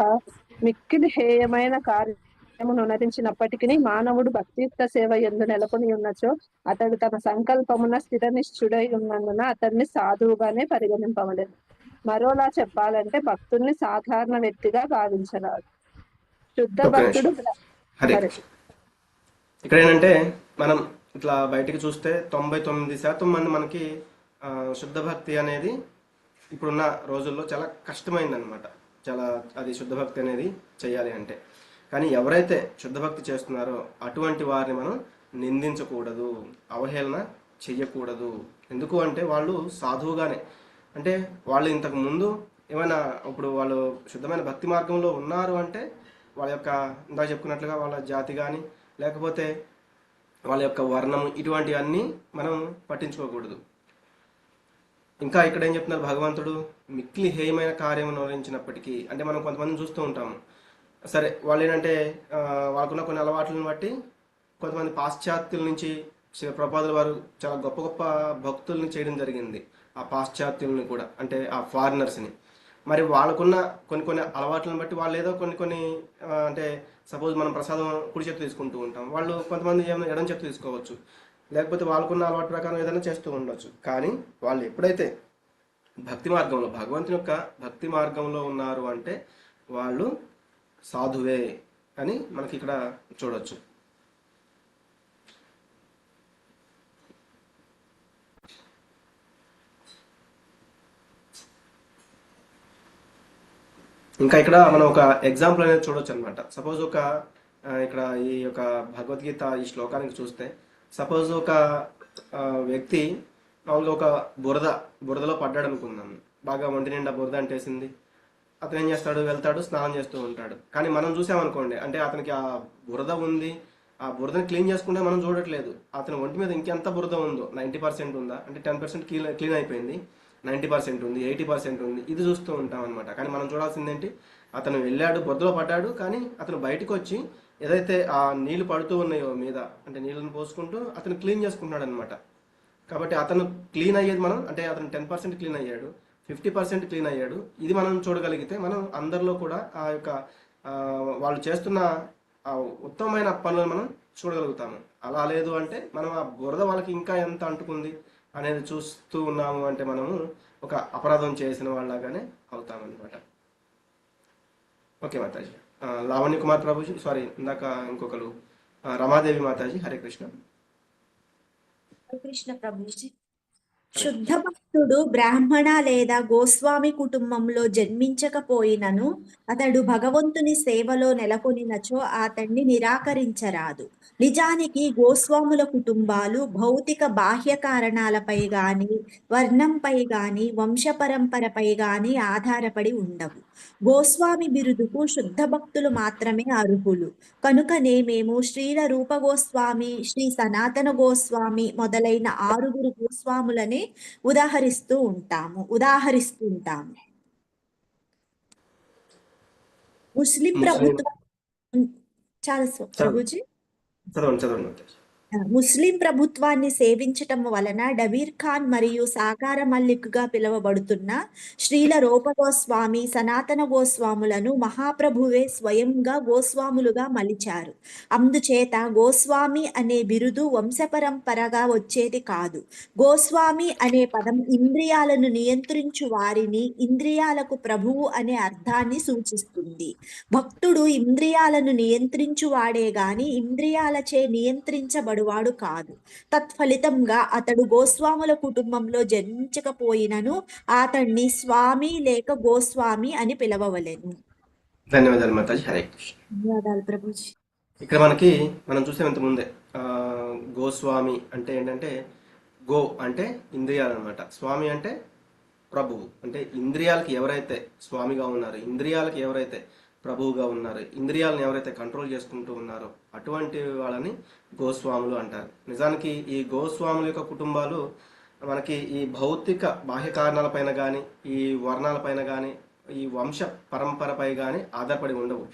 మిక్కిలి హేయమైన కార్యమును నరించినప్పటికీ మానవుడు భక్తియుక్త సేవ యందు నెలకొని ఉన్నచో అతడు తన సంకల్పమున స్థిర నిశ్చుడై ఉన్నందున అతన్ని సాధువుగానే పరిగణింపవలేదు. మరోలా చెప్పాలంటే భక్తుల్ని సాధారణ వ్యక్తిగా భావించరాదు. శుద్ధ భక్తుడు హరే కృష్ణ. ఇక్కడ ఏంటంటే మనం ఇట్లా బయటికి చూస్తే 99% మంది మనకి శుద్ధ భక్తి అనేది ఇప్పుడున్న రోజుల్లో చాలా కష్టమైందనమాట. చాలా అది శుద్ధ భక్తి అనేది చేయాలి అంటే. కానీ ఎవరైతే శుద్ధ భక్తి చేస్తున్నారో అటువంటి వారిని మనం నిందించకూడదు, అవహేళన చెయ్యకూడదు. ఎందుకు అంటే వాళ్ళు సాధువుగానే, అంటే వాళ్ళు ఇంతకు ముందు ఏమైనా ఇప్పుడు వాళ్ళు శుద్ధమైన భక్తి మార్గంలో ఉన్నారు అంటే వాళ్ళ యొక్క ఇందాక చెప్పుకున్నట్లుగా వాళ్ళ జాతి కానీ లేకపోతే వాళ్ళ యొక్క వర్ణము ఇటువంటివన్నీ మనం పట్టించుకోకూడదు. ఇంకా ఇక్కడ ఏం చెప్తున్నారు భగవంతుడు, మిక్కిలి హేయమైన కార్యం వివరించినప్పటికీ, అంటే మనం కొంతమందిని చూస్తూ ఉంటాము. సరే వాళ్ళు ఏంటంటే వాళ్ళకున్న కొన్ని అలవాట్లను బట్టి కొంతమంది పాశ్చాత్యుల నుంచి ప్రభుపాదుల వారు చాలా గొప్ప గొప్ప భక్తుల్ని చేయడం జరిగింది. ఆ పాశ్చాత్యుల్ని కూడా, అంటే ఆ ఫారినర్స్ని. మరి వాళ్ళకున్న కొన్ని అలవాట్లను బట్టి వాళ్ళు ఏదో కొన్ని అంటే సపోజ్ మనం ప్రసాదం కుడి చేతి తీసుకుంటూ ఉంటాం, వాళ్ళు కొంతమంది ఏమైనా ఎడం చేతి తీసుకోవచ్చు, లేకపోతే వాళ్ళకున్న అలవాటు ప్రకారం ఏదైనా చేస్తూ ఉండొచ్చు. కానీ వాళ్ళు ఎప్పుడైతే భక్తి మార్గంలో, భగవంతుని యొక్క భక్తి మార్గంలో ఉన్నారు అంటే వాళ్ళు సాధువే అని మనకి ఇక్కడ చూడొచ్చు. ఇంకా ఇక్కడ మనం ఒక ఎగ్జాంపుల్ అనేది చూడొచ్చు అనమాట. సపోజ్ ఇక్కడ ఈ యొక్క భగవద్గీత ఈ శ్లోకానికి చూస్తే, సపోజ్ ఒక వ్యక్తి మామూలుగా ఒక బురదలో పడ్డాడు అనుకుందాం. బాగా ఒంటి నిండా బురద అంటేసింది. అతను ఏం చేస్తాడు, వెళ్తాడు, స్నానం చేస్తూ ఉంటాడు. కానీ మనం చూసామనుకోండి, అంటే అతనికి ఆ బురద ఉంది, ఆ బురదని క్లీన్ చేసుకుంటే మనం చూడట్లేదు. అతని ఒంటి మీద ఇంకెంత బురద ఉందో, 90% ఉందా, అంటే 10% క్లీన్ అయిపోయింది, 90% ఉంది, 80% ఉంది, ఇది చూస్తూ ఉంటాం అనమాట. కానీ మనం చూడాల్సిందేంటి, అతను వెళ్ళాడు, బురదలో పడ్డాడు, కానీ అతను బయటకు వచ్చి ఏదైతే ఆ నీళ్లు పడుతూ ఉన్నాయో మీద, అంటే నీళ్ళని పోసుకుంటూ అతను క్లీన్ చేసుకుంటున్నాడు అనమాట. కాబట్టి అతను క్లీన్ అయ్యేది మనం, అంటే అతను 10% క్లీన్ అయ్యాడు, 50% క్లీన్ అయ్యాడు. ఇది మనం చూడగలిగితే మనం అందరిలో కూడా ఆ యొక్క వాళ్ళు చేస్తున్న ఉత్తమమైన పనులను మనం చూడగలుగుతాము. అలా లేదు అంటే మనం ఆ బురద వాళ్ళకి ఇంకా ఎంత అంటుకుంది అనేది చూస్తూ ఉన్నాము అంటే మనము ఒక అపరాధం చేసిన వాళ్ళగానే అవుతామన్నమాట. ఓకే మాతాజీ. లావణ్య కుమార్ ప్రభుజీ, సారీ ఇందాక ఇంకొకరు రమాదేవి మాతాజీ. హరే కృష్ణ. కృష్ణ ప్రభుజీ. శుద్ధ భక్తుడు బ్రాహ్మణ లేదా గోస్వామి కుటుంబంలో జన్మించకపోయినను అతడు భగవంతుని సేవలో నెలకొనినచో అతన్ని నిరాకరించరాదు. నిజానికి గోస్వాముల కుటుంబాలు భౌతిక బాహ్య కారణాలపై గాని, వర్ణంపై గాని, వంశపరంపరపై గాని ఆధారపడి ఉండవు. గోస్వామి బిరుదుకు శుద్ధ భక్తులు మాత్రమే అర్హులు. కనుకనే మేము శ్రీల రూప గోస్వామి, శ్రీ సనాతన గోస్వామి మొదలైన 6 గోస్వాములనే ఉదాహరిస్తూ ఉంటాము. ముస్లిం ముస్లిం ప్రభుత్వం చాలా ప్రభుజీ చదవండి. ముస్లిం ప్రభుత్వాన్ని సేవించటం వలన డబీర్ ఖాన్ మరియు సాకార మల్లిక్గా పిలువబడుతున్న శ్రీల రూపగోస్వామి సనాతన గోస్వాములను మహాప్రభువే స్వయంగా గోస్వాములుగా మలిచారు. అందుచేత గోస్వామి అనే బిరుదు వంశపరంపరగా వచ్చేది కాదు. గోస్వామి అనే పదం ఇంద్రియాలను నియంత్రించు వారిని, ఇంద్రియాలకు ప్రభువు అనే అర్థాన్ని సూచిస్తుంది. భక్తుడు ఇంద్రియాలను నియంత్రించువాడే గాని ఇంద్రియాలచే నియంత్రించబడువాడు కాదు. తత్ఫలితంగా అతడు గోస్వాముల కుటుంబంలో జన్మించకపోయినను అతన్ని స్వామి లేక గోస్వామి అని పిలవవలెను. ధన్యవాదాలు మాతాజీ. హరే కృష్ణ. ధన్యవాదాలు ప్రభుజీ. ఇక్కడ మనం చూసాం ఇంత ముందే గోస్వామి అంటే ఏంటంటే గో అంటే ఇంద్రియాలు అనమాట, స్వామి అంటే ప్రభువు. అంటే ఇంద్రియాలకి ఎవరైతే స్వామిగా ఉన్నారో, ఇంద్రియాలకి ఎవరైతే ప్రభువుగా ఉన్నారు, ఇంద్రియాలను ఎవరైతే కంట్రోల్ చేసుకుంటూ ఉన్నారో అటువంటి వాళ్ళని గోస్వాములు అంటారు. నిజానికి ఈ గోస్వాముల యొక్క కుటుంబాలు మనకి ఈ భౌతిక బాహ్య కారణాలపైన కానీ, ఈ వర్ణాలపైన కానీ, ఈ వంశ పరంపరపై కానీ ఆధారపడి ఉండవు.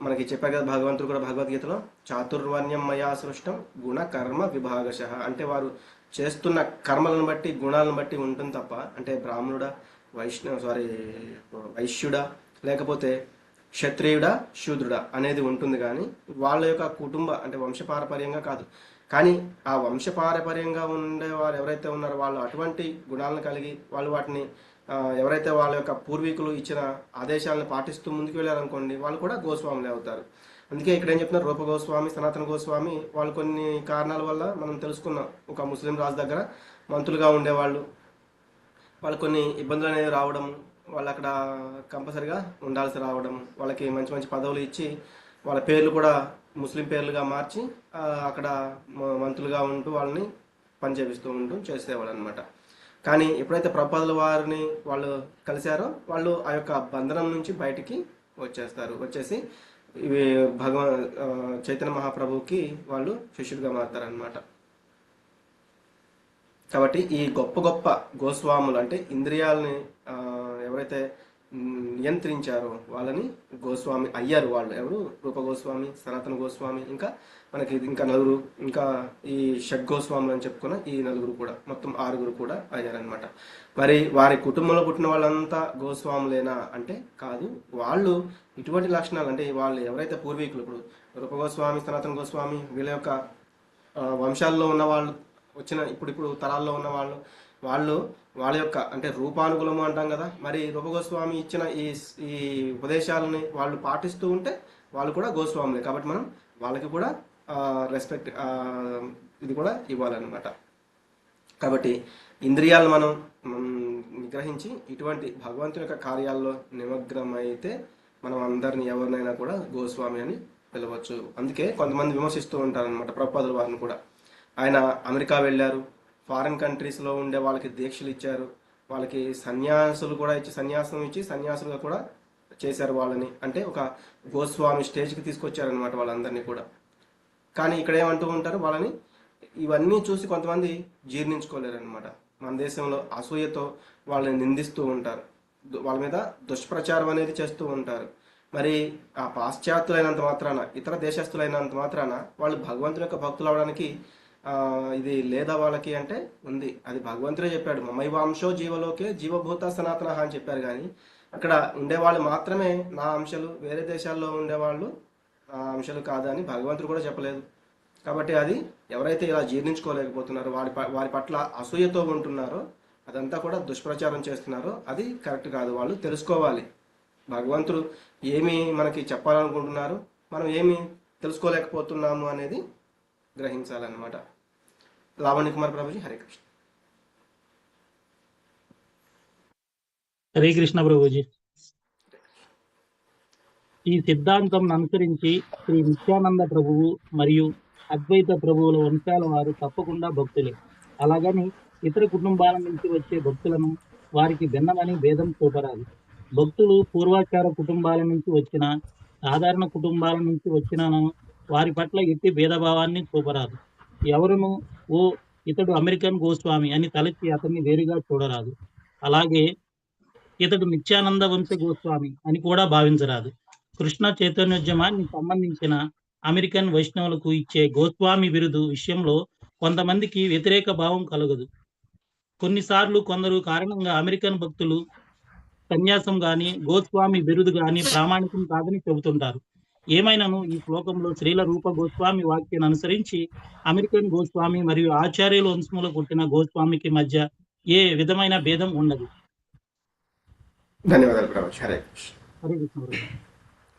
మనకి చెప్పారు కదా భగవంతుడు కూడా భగవద్గీతలో, చాతుర్వర్ణ్యం మయా సృష్టం గుణ కర్మ విభాగశ. అంటే వారు చేస్తున్న కర్మలను బట్టి గుణాలను బట్టి ఉంటుంది తప్ప, అంటే బ్రాహ్మణుడా వైశ్యుడా లేకపోతే క్షత్రియుడా శూద్రుడా అనేది ఉంటుంది, కానీ వాళ్ళ యొక్క కుటుంబ అంటే వంశపారపర్యంగా కాదు. కానీ ఆ వంశపారపర్యంగా ఉండేవారు ఎవరైతే ఉన్నారో వాళ్ళు అటువంటి గుణాలను కలిగి వాళ్ళు వాటిని ఎవరైతే వాళ్ళ యొక్క పూర్వీకులు ఇచ్చిన ఆదేశాలను పాటిస్తూ ముందుకు వెళ్ళారనుకోండి, వాళ్ళు కూడా గోస్వాములే అవుతారు. అందుకే ఇక్కడ ఏం చెప్తున్నారు, రూప గోస్వామి సనాతన గోస్వామి వాళ్ళు కొన్ని కారణాల వల్ల మనం తెలుసుకున్నాం. ఒక ముస్లిం రాజు దగ్గర మంత్రులుగా ఉండేవాళ్ళు, వాళ్ళు కొన్ని ఇబ్బందులు అనేవి రావడం, వాళ్ళు అక్కడ కంపల్సరిగా ఉండాల్సి రావడం, వాళ్ళకి మంచి మంచి పదవులు ఇచ్చి వాళ్ళ పేర్లు కూడా ముస్లిం పేర్లుగా మార్చి అక్కడ మంత్రులుగా ఉంటూ వాళ్ళని పనిచేపిస్తూ చేసేవాళ్ళు అనమాట. కానీ ఎప్పుడైతే ప్రభుపాదుల వారిని వాళ్ళు కలిశారో వాళ్ళు ఆ యొక్క బంధనం నుంచి బయటికి వచ్చేసి ఇవి చైతన్య మహాప్రభువుకి వాళ్ళు శిష్యుడిగా మారుతారనమాట. కాబట్టి ఈ గొప్ప గొప్ప గోస్వాములు అంటే ఇంద్రియాలని ఎవరైతే నియంత్రించారో వాళ్ళని గోస్వామి అయ్యారు. వాళ్ళు ఎవరు? రూప గోస్వామి, సనాతన గోస్వామి, ఇంకా నలుగురు, ఇంకా ఈ షడ్గోస్వాములు అని చెప్పుకున్న ఈ నలుగురు కూడా, మొత్తం 6 కూడా అయ్యారనమాట. మరి వారి కుటుంబంలో పుట్టిన వాళ్ళంతా గోస్వాములేనా అంటే కాదు. వాళ్ళు ఇటువంటి లక్షణాలు అంటే వాళ్ళు ఎవరైతే పూర్వీకులు, ఇప్పుడు రూప గోస్వామి, సనాతన గోస్వామి వీళ్ళ యొక్క వంశాల్లో ఉన్న వాళ్ళు వచ్చిన ఇప్పుడు తరాల్లో ఉన్న వాళ్ళు వాళ్ళ యొక్క అంటే రూపానుగులము అంటాం కదా, మరి రూపగోస్వామి ఇచ్చిన ఈ ఉపదేశాలని వాళ్ళు పాటిస్తూ ఉంటే వాళ్ళు కూడా గోస్వాములే. కాబట్టి మనం వాళ్ళకి కూడా రెస్పెక్ట్ ఇది కూడా ఇవ్వాలన్నమాట. కాబట్టి ఇంద్రియాలను మనం నిగ్రహించి ఇటువంటి భగవంతుని యొక్క కార్యాల్లో నిమగ్నమైతే మనం అందరిని ఎవరినైనా కూడా గోస్వామి అని పిలవచ్చు. అందుకే కొంతమంది విమర్శిస్తూ ఉంటారనమాట ప్రభుపాదుల వారిని కూడా. ఆయన అమెరికా వెళ్ళారు, ఫారిన్ కంట్రీస్లో ఉండే వాళ్ళకి దీక్షలు ఇచ్చారు, వాళ్ళకి సన్యాసులు కూడా సన్యాసం ఇచ్చి సన్యాసులుగా కూడా చేశారు వాళ్ళని. అంటే ఒక గోస్వామి స్టేజ్కి తీసుకొచ్చారనమాట వాళ్ళందరినీ కూడా. కానీ ఇక్కడ ఏమంటూ ఉంటారు, వాళ్ళని ఇవన్నీ చూసి కొంతమంది జీర్ణించుకోలేరనమాట. మన దేశంలో అసూయతో వాళ్ళని నిందిస్తూ ఉంటారు, వాళ్ళ మీద దుష్ప్రచారం అనేది చేస్తూ ఉంటారు. మరి ఆ పాశ్చాత్యులైనంత మాత్రాన, ఇతర దేశస్తులైనంత మాత్రాన వాళ్ళు భగవంతుని యొక్క భక్తులు అవడానికి ఇది లేదా వాళ్ళకి అంటే ఉంది. అది భగవంతుడే చెప్పాడు, మమైవాంశో జీవలోకే జీవభూత సనాతన అని చెప్పారు. కానీ అక్కడ ఉండేవాళ్ళు మాత్రమే నా అంశాలు, వేరే దేశాల్లో ఉండేవాళ్ళు ఆ అంశాలు కాదని భగవంతుడు కూడా చెప్పలేదు. కాబట్టి అది ఎవరైతే ఇలా జీర్ణించుకోలేకపోతున్నారో, వారి పట్ల అసూయతో ఉంటున్నారో, అదంతా కూడా దుష్ప్రచారం చేస్తున్నారో అది కరెక్ట్ కాదు. వాళ్ళు తెలుసుకోవాలి భగవంతుడు ఏమి మనకి చెప్పాలనుకుంటున్నారు, మనం ఏమి తెలుసుకోలేకపోతున్నాము అనేది గ్రహించాలన్నమాట. లావణ్య కుమార్ ప్రభుజీ. హరే కృష్ణ. హరే కృష్ణ ప్రభుజీ. ఈ సిద్ధాంతం అనుసరించి శ్రీ నిత్యానంద ప్రభువు మరియు అద్వైత ప్రభువుల వంశాల వారు తప్పకుండా భక్తులే. అలాగని ఇతర కుటుంబాల నుంచి వచ్చే భక్తులను వారికి భిన్నమని భేదం చూపరాదు. భక్తులు పూర్వాచార కుటుంబాల నుంచి వచ్చిన, సాధారణ కుటుంబాల నుంచి వచ్చినను వారి పట్ల ఎట్టి భేదభావాన్ని చూపరాదు. ఎవరును ఓ ఇతడు అమెరికన్ గోస్వామి అని తలచి అతన్ని వేరుగా చూడరాదు. అలాగే ఇతడు నిత్యానంద వంశ గోస్వామి అని కూడా భావించరాదు. కృష్ణ చైతన్యోద్యమాన్ని సంబంధించిన అమెరికన్ వైష్ణవులకు ఇచ్చే గోస్వామి బిరుదు విషయంలో కొంతమందికి వ్యతిరేక భావం కలగదు. కొన్నిసార్లు కొందరు కారణంగా అమెరికన్ భక్తులు సన్యాసం గాని గోస్వామి బిరుదు గాని ప్రామాణికం కాదని చెబుతుంటారు. ఏమైనను ఈ శ్లోకంలో శ్రీల రూప గోస్వామి వాక్యాన్ని అనుసరించి అమెరికన్ గోస్వామి మరియు ఆచార్యుల వంశంలో పుట్టిన గోస్వామికి మధ్య ఏ విధమైన భేదం ఉండదు. ధన్యవాదాలు ప్రభుజీ. హరే కృష్ణ. హరే కృష్ణ ప్రభు.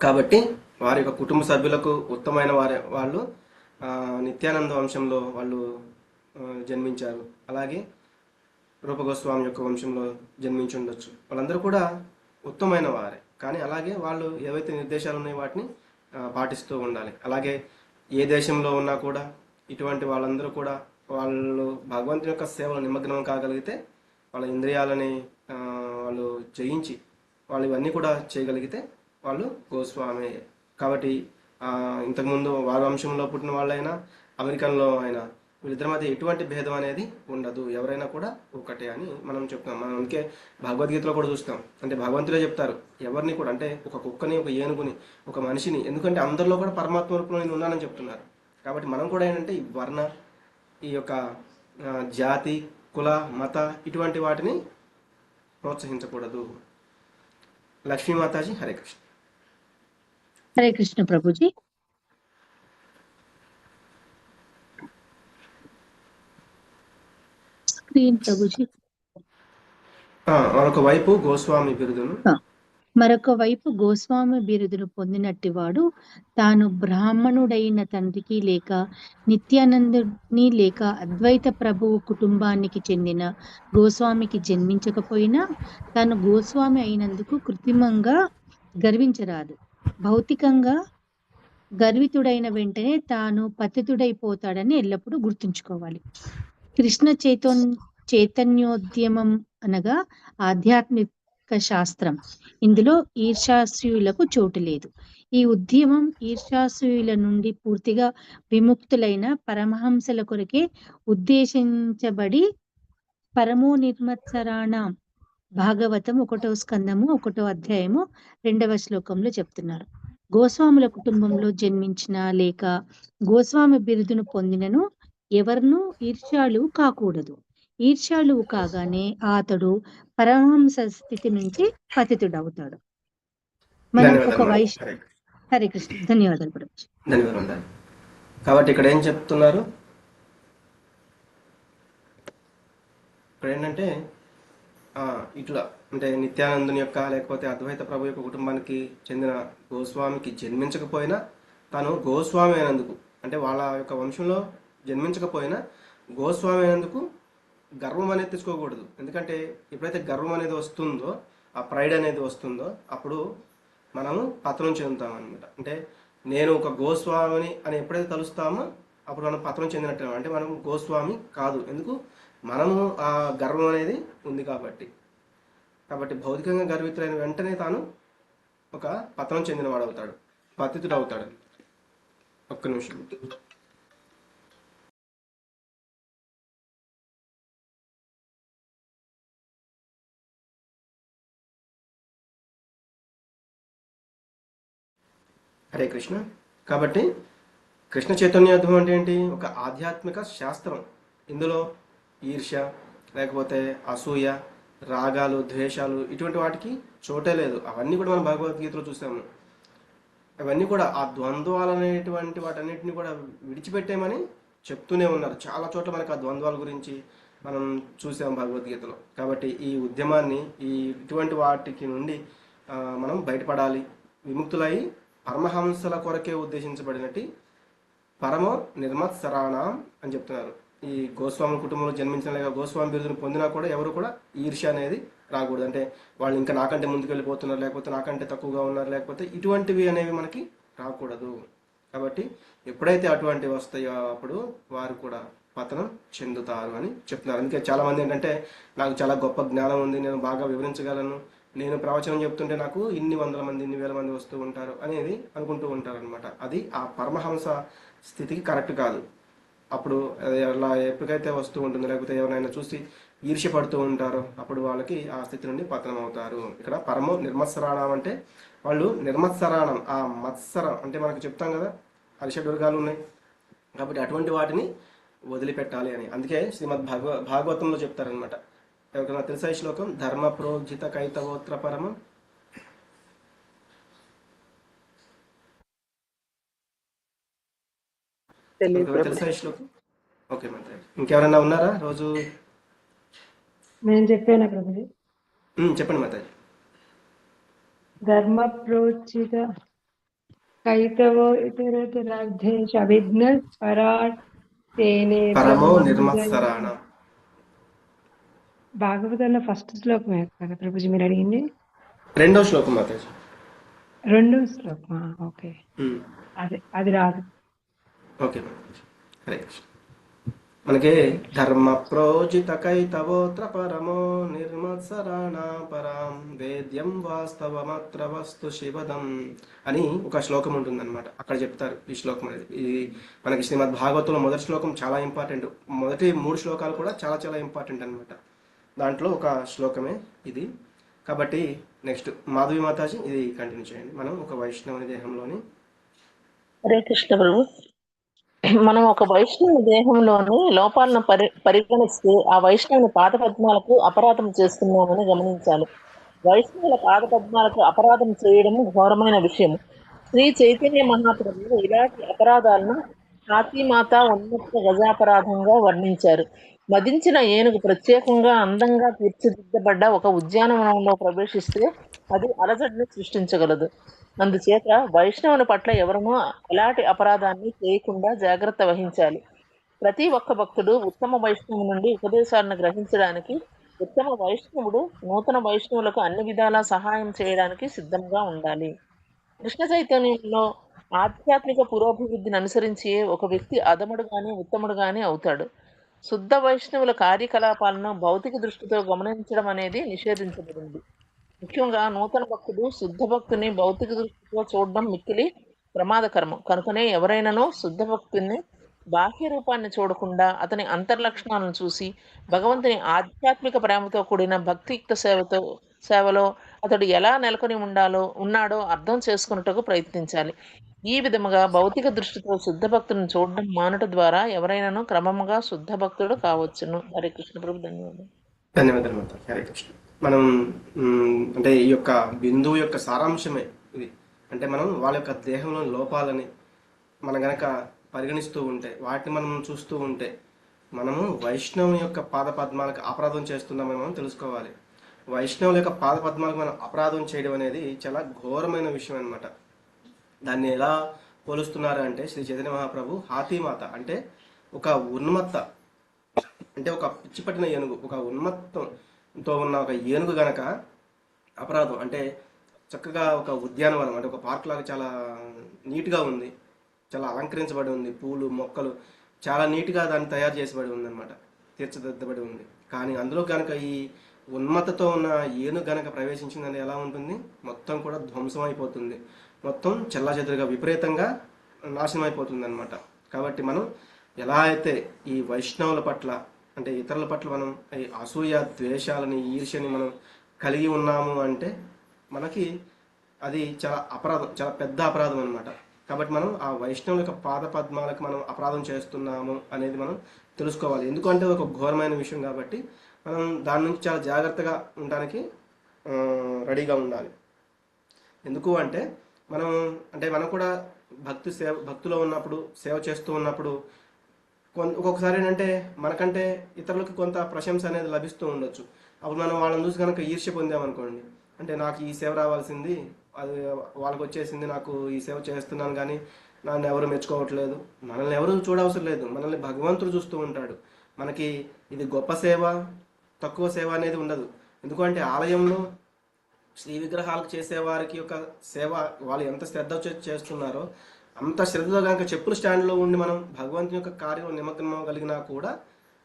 కాబట్టి వారి యొక్క కుటుంబ సభ్యులకు ఉత్తమైన వాళ్ళు నిత్యానంద వంశంలో వాళ్ళు జన్మించారు. అలాగే రూపగోస్వామి యొక్క వంశంలో జన్మించి ఉండొచ్చు. వాళ్ళందరూ కూడా ఉత్తమైన వారే. కానీ అలాగే వాళ్ళు ఏవైతే నిర్దేశాలు ఉన్నాయో వాటిని పాటిస్తూ ఉండాలి. అలాగే ఏ దేశంలో ఉన్నా కూడా ఇటువంటి వాళ్ళందరూ కూడా వాళ్ళు భగవంతుని యొక్క సేవలో నిమగ్నం కాగలిగితే, వాళ్ళ ఇంద్రియాలని వాళ్ళు జయించి వాళ్ళు ఇవన్నీ కూడా చేయగలిగితే వాళ్ళు గోస్వామి. కాబట్టి ఇంతకుముందు వారి వంశంలో పుట్టిన వాళ్ళైనా అమెరికన్లో అయినా వీళ్ళిద్దరి మధ్య ఎటువంటి భేదం అనేది ఉండదు. ఎవరైనా కూడా ఒకటే అని మనం చెప్తాం. మనం అందుకే భగవద్గీతలో కూడా చూస్తాం. అంటే భగవంతుడే చెప్తారు ఎవరిని కూడా, అంటే ఒక కుక్కని, ఒక ఏనుగుని, ఒక మనిషిని, ఎందుకంటే అందరిలో కూడా పరమాత్మ రూపంలో నేను ఉన్నానని చెప్తున్నారు. కాబట్టి మనం కూడా ఏంటంటే ఈ వర్ణ, ఈ యొక్క జాతి, కుల, మత ఇటువంటి వాటిని ప్రోత్సహించకూడదు. లక్ష్మీమాతాజీ. హరే కృష్ణ. హరే కృష్ణ ప్రభుజీ. స్క్రీన్ ప్రభుజీ. మరొక వైపు గోస్వామి బిరుదును మరొక వైపు గోస్వామి బిరుదును పొందినట్టివాడు తాను బ్రాహ్మణుడైన తండ్రికి లేక నిత్యానందుని లేక అద్వైత ప్రభువు కుటుంబానికి చెందిన గోస్వామికి జన్మించకపోయినా తాను గోస్వామి అయినందుకు కృత్రిమంగా గర్వించరాదు. భౌతికంగా గర్వితుడైన వెంటనే తాను పతితుడైపోతాడని ఎల్లప్పుడూ గుర్తుంచుకోవాలి. కృష్ణ చైతన్యోద్యమం అనగా ఆధ్యాత్మిక శాస్త్రం. ఇందులో ఈర్ష్యాసూయులకు చోటు లేదు. ఈ ఉద్యమం ఈర్ష్యాసూయుల నుండి పూర్తిగా విముక్తులైన పరమహంసల కొరకే ఉద్దేశించబడి పరమో నిర్మత్సరాణం భాగవతం 1వ స్కందము 1వ అధ్యాయము 2వ శ్లోకంలో చెప్తున్నారు. గోస్వాముల కుటుంబంలో జన్మించిన లేక గోస్వామి బిరుదును పొందినను ఎవరినూ ఈర్ష్యాలు కాకూడదు. ఈర్ష్యాలు కాగానే అతడు పరమహంస స్థితి నుంచి పతితుడవుతాడు. మనం ఒక హరే కృష్ణ. ధన్యవాదాలు ప్రభుజీ. ధన్యవాదాలు. కాబట్టి ఇక్కడ ఏం చెప్తున్నారు, ఇక్కడ ఏంటంటే ఇట్లా అంటే నిత్యానందుని యొక్క లేకపోతే అద్వైత ప్రభు యొక్క కుటుంబానికి చెందిన గోస్వామికి జన్మించకపోయినా తాను గోస్వామి అయినందుకు, అంటే వాళ్ళ యొక్క వంశంలో జన్మించకపోయినా గోస్వామి అయినందుకు గర్వం అనేది తెచ్చుకోకూడదు. ఎందుకంటే ఎప్పుడైతే గర్వం అనేది వస్తుందో, ఆ ప్రైడ్ అనేది వస్తుందో, అప్పుడు మనము పతనం చెందుతాం అనమాట. అంటే నేను ఒక గోస్వామిని అని ఎప్పుడైతే తలుస్తామో అప్పుడు మనం పతనం చెందినట్టు. అంటే మనం గోస్వామి కాదు. ఎందుకు? మనము ఆ గర్వం అనేది ఉంది కాబట్టి. భౌతికంగా గర్వితులైన వెంటనే తాను ఒక పతనం చెందినవాడు అవుతాడు, పతితుడు అవుతాడు. ఒక్క నిమిషం. హరే కృష్ణ. కాబట్టి కృష్ణ చైతన్యోద్యమం అంటే ఏంటి? ఒక ఆధ్యాత్మిక శాస్త్రం. ఇందులో ఈర్ష్య లేకపోతే అసూయ, రాగాలు, ద్వేషాలు ఇటువంటి వాటికి చోటే లేదు. అవన్నీ కూడా మనం భగవద్గీతలో చూసాము. అవన్నీ కూడా ఆ ద్వంద్వాలు అనేటువంటి వాటన్నిటిని కూడా విడిచిపెట్టేమని చెప్తూనే ఉన్నారు. చాలా చోట్ల మనకు ఆ ద్వంద్వాల గురించి మనం చూసాం భగవద్గీతలో. కాబట్టి ఈ ఉద్యమాన్ని ఇటువంటి వాటికి నుండి మనం బయటపడాలి. విముక్తులై పరమహంసల కొరకే ఉద్దేశించబడినట్టు పరమో నిర్మత్సరాణం అని చెప్తున్నారు. ఈ గోస్వామి కుటుంబంలో జన్మించిన లేక గోస్వామి బిరుదును పొందినా కూడా ఎవరు కూడా ఈర్ష్య అనేది రాకూడదు. అంటే వాళ్ళు ఇంకా నాకంటే ముందుకు వెళ్ళిపోతున్నారు, లేకపోతే నాకంటే తక్కువగా ఉన్నారు, లేకపోతే ఇటువంటివి అనేవి మనకి రాకూడదు. కాబట్టి ఎప్పుడైతే అటువంటివి వస్తాయో అప్పుడు వారు కూడా పతనం చెందుతారు అని చెప్తున్నారు. అందుకే చాలామంది ఏంటంటే నాకు చాలా గొప్ప జ్ఞానం ఉంది, నేను బాగా వివరించగలను, నేను ప్రవచనం చెప్తుంటే నాకు ఇన్ని వందల మంది, ఇన్ని వేల మంది వస్తూ ఉంటారు అనేది అనుకుంటూ ఉంటారు అనమాట. అది ఆ పరమహంస స్థితికి కరెక్ట్ కాదు. అప్పుడు అలా ఎప్పటికైతే వస్తూ ఉంటుందో, లేకపోతే ఎవరైనా చూసి ఈర్ష్య పడుతూ ఉంటారో అప్పుడు వాళ్ళకి ఆ స్థితి నుండి పతనం అవుతారు. ఇక్కడ పరమో నిర్మత్సరాణం అంటే వాళ్ళు నిర్మత్సరాణం, ఆ మత్సరం అంటే మనకు చెప్తాం కదా అరిషడ్వర్గాలు ఉన్నాయి కాబట్టి అటువంటి వాటిని వదిలిపెట్టాలి అని. అందుకే శ్రీమద్ భాగవతంలో చెప్తారనమాట. ఎవరికైనా తెలుసా ఈ శ్లోకం? ధర్మ ప్రోజిత కైతవోత్ర పరమం. ఎవరికైనా తెలుసా ఈ శ్లోకం? ఓకే మంత్రి, ఇంకెవరైనా ఉన్నారా రోజు? నేను చెప్పాను ప్రభుజీ. చెప్పండి మాతాజీ. ధర్మ ప్రోచిత కైతవో ఇతరతరార్థేష అవిఘ్న పరాట్ తేనే పరమో నిర్మత్సరాణ. భాగవతంలో ఫస్ట్ శ్లోకమే కదా ప్రభుజీ మీరు అడిగింది? రెండో శ్లోకం మాతాజీ. రెండో శ్లోకమా? ఓకే, అది రాదు. ఓకే మాతాజీ, హరే కృష్ణ. మనకి ధర్మ ప్రోజిత కైతవోత్ర పరమో నిర్మత్సరాణ పరాం వేద్యం వాస్తవమత్ర వస్తు శివదం అని ఒక శ్లోకం ఉంటుందన్నమాట. అక్కడ చెప్తారు ఈ శ్లోకం అనేది. ఇది మనకి శ్రీమద్ భాగవతంలో మొదటి శ్లోకం చాలా ఇంపార్టెంట్. మొదటి 3 శ్లోకాలు కూడా చాలా చాలా ఇంపార్టెంట్ అనమాట. దాంట్లో ఒక శ్లోకమే ఇది. కాబట్టి నెక్స్ట్ మాధవి మాతాజీ ఇది కంటిన్యూ చేయండి. మనం ఒక వైష్ణవుని దేహంలోని. హరే కృష్ణ ప్రభు. మనం ఒక వైష్ణవుని దేహంలోని లోపాలను పరిగణిస్తే ఆ వైష్ణవుని పాదపద్మాలకు అపరాధం చేస్తున్నామని గమనించాలి. వైష్ణవుల పాదపద్మాలకు అపరాధం చేయడం ఘోరమైన విషయం. శ్రీ చైతన్య మహాప్రభువు ఇలాంటి అపరాధాలను హాతీమాత ఉన్నత గజాపరాధంగా వర్ణించారు. మదించిన ఏనుగు ప్రత్యేకంగా అందంగా తీర్చిదిద్దబడ్డ ఒక ఉద్యానవనంలో ప్రవేశిస్తే అది అలజడిని సృష్టించగలదు. అందుచేత వైష్ణవుని పట్ల ఎవరనూ ఎలాంటి అపరాధాన్ని చేయకుండా జాగ్రత్త వహించాలి. ప్రతి ఒక్క భక్తుడు ఉత్తమ వైష్ణవు నుండి ఉపదేశాలను గ్రహించడానికి, ఉత్తమ వైష్ణవుడు నూతన వైష్ణవులకు అన్ని విధాలా సహాయం చేయడానికి సిద్ధంగా ఉండాలి. కృష్ణ చైతన్యంలో ఆధ్యాత్మిక పురోభివృద్ధిని అనుసరించి ఒక వ్యక్తి అధముడుగానే ఉత్తముడుగానే అవుతాడు. శుద్ధ వైష్ణవుల కార్యకలాపాలను భౌతిక దృష్టితో గమనించడం అనేది నిషేధించబడింది. ముఖ్యంగా నూతన భక్తుడు శుద్ధ భక్తుని భౌతిక దృష్టితో చూడడం మిక్కిలి ప్రమాదకరం. కనుకనే ఎవరైనానో శుద్ధ భక్తుని బాహ్య రూపాన్ని చూడకుండా అతని అంతర్లక్షణాలను చూసి భగవంతుని ఆధ్యాత్మిక ప్రేమతో కూడిన భక్తియుక్త సేవలో అతడు ఎలా నెలకొని ఉన్నాడో అర్థం చేసుకున్నట్టుకు ప్రయత్నించాలి. ఈ విధముగా భౌతిక దృష్టితో శుద్ధ భక్తులను చూడడం మానుట ద్వారా ఎవరైనానో క్రమముగా శుద్ధ భక్తుడు కావచ్చును. హరే కృష్ణ ప్రభు. ధన్యవాదాలు. ధన్యవాదాలు మాత. హరే కృష్ణ. మనం అంటే ఈ యొక్క బిందువు యొక్క సారాంశమే ఇది. అంటే మనం వాళ్ళ యొక్క దేహంలోని లోపాలని మనం గనక పరిగణిస్తూ ఉంటే, వాటిని మనం చూస్తూ ఉంటే మనము వైష్ణవుని యొక్క పాదపద్మాలకు అపరాధం చేస్తున్నామని మనం తెలుసుకోవాలి. వైష్ణవుల యొక్క పాదపద్మాలకు మనం అపరాధం చేయడం అనేది చాలా ఘోరమైన విషయం అనమాట. దాన్ని ఎలా పోలుస్తున్నారు అంటే శ్రీ చైతన్య మహాప్రభు హాతీమాత అంటే ఒక ఉన్మత్త, అంటే ఒక పిచ్చి పట్టిన ఏనుగు, ఒక ఉన్మత్తంతో ఉన్న ఒక ఏనుగు గనక అపరాధం అంటే చక్కగా ఒక ఉద్యానవనం అంటే ఒక పార్క్ లాగా చాలా నీట్గా ఉంది, చాలా అలంకరించబడి ఉంది, పూలు మొక్కలు చాలా నీట్గా దాన్ని తయారు చేసిబడి ఉందన్నమాట, తీర్చిదిద్దబడి ఉంది. కానీ అందులో కనుక ఈ ఉన్మత్తతో ఉన్న ఏనుగు గనక ప్రవేశించిందని ఎలా ఉంటుంది? మొత్తం కూడా ధ్వంసం అయిపోతుంది, మొత్తం చెల్లాచెదురుగా విపరీతంగా నాశనం అయిపోతుంది అనమాట. కాబట్టి మనం ఎలా అయితే ఈ వైష్ణవుల పట్ల అంటే ఇతరుల పట్ల మనం ఈ అసూయ ద్వేషాలని ఈర్ష్యని మనం కలిగి ఉన్నాము అంటే మనకి అది చాలా అపరాధం, చాలా పెద్ద అపరాధం అనమాట. కాబట్టి మనం ఆ వైష్ణవుల యొక్క పాదపద్మాలకు మనం అపరాధం చేస్తున్నాము అనేది మనం తెలుసుకోవాలి. ఎందుకంటే ఒక ఘోరమైన విషయం కాబట్టి మనం దాని నుంచి చాలా జాగ్రత్తగా ఉండడానికి రెడీగా ఉండాలి. ఎందుకు అంటే మనం కూడా భక్తిలో ఉన్నప్పుడు సేవ చేస్తూ ఉన్నప్పుడు ఒక్కొక్కసారి ఏంటంటే మనకంటే ఇతరులకు కొంత ప్రశంస అనేది లభిస్తూ ఉండొచ్చు. అప్పుడు మనం వాళ్ళని చూసి కనుక ఈర్ష్య పొందామనుకోండి, అంటే నాకు ఈ సేవ రావాల్సింది అది వాళ్ళకి వచ్చేసింది, నాకు ఈ సేవ చేస్తున్నాను కానీ నన్ను ఎవరు మెచ్చుకోవట్లేదు. మనల్ని ఎవరు చూడవసరం లేదు, మనల్ని భగవంతుడు చూస్తూ ఉంటాడు. మనకి ఇది గొప్ప సేవ తక్కువ సేవ అనేది ఉండదు. ఎందుకంటే ఆలయంలో శ్రీ విగ్రహాలకు చేసేవారికి యొక్క సేవ వాళ్ళు ఎంత శ్రద్ధ చేస్తున్నారో అంత శ్రద్ధతో కనుక చెప్పుల స్టాండ్లో ఉండి మనం భగవంతుని యొక్క కార్యంలో నిమగ్నం కలిగినా కూడా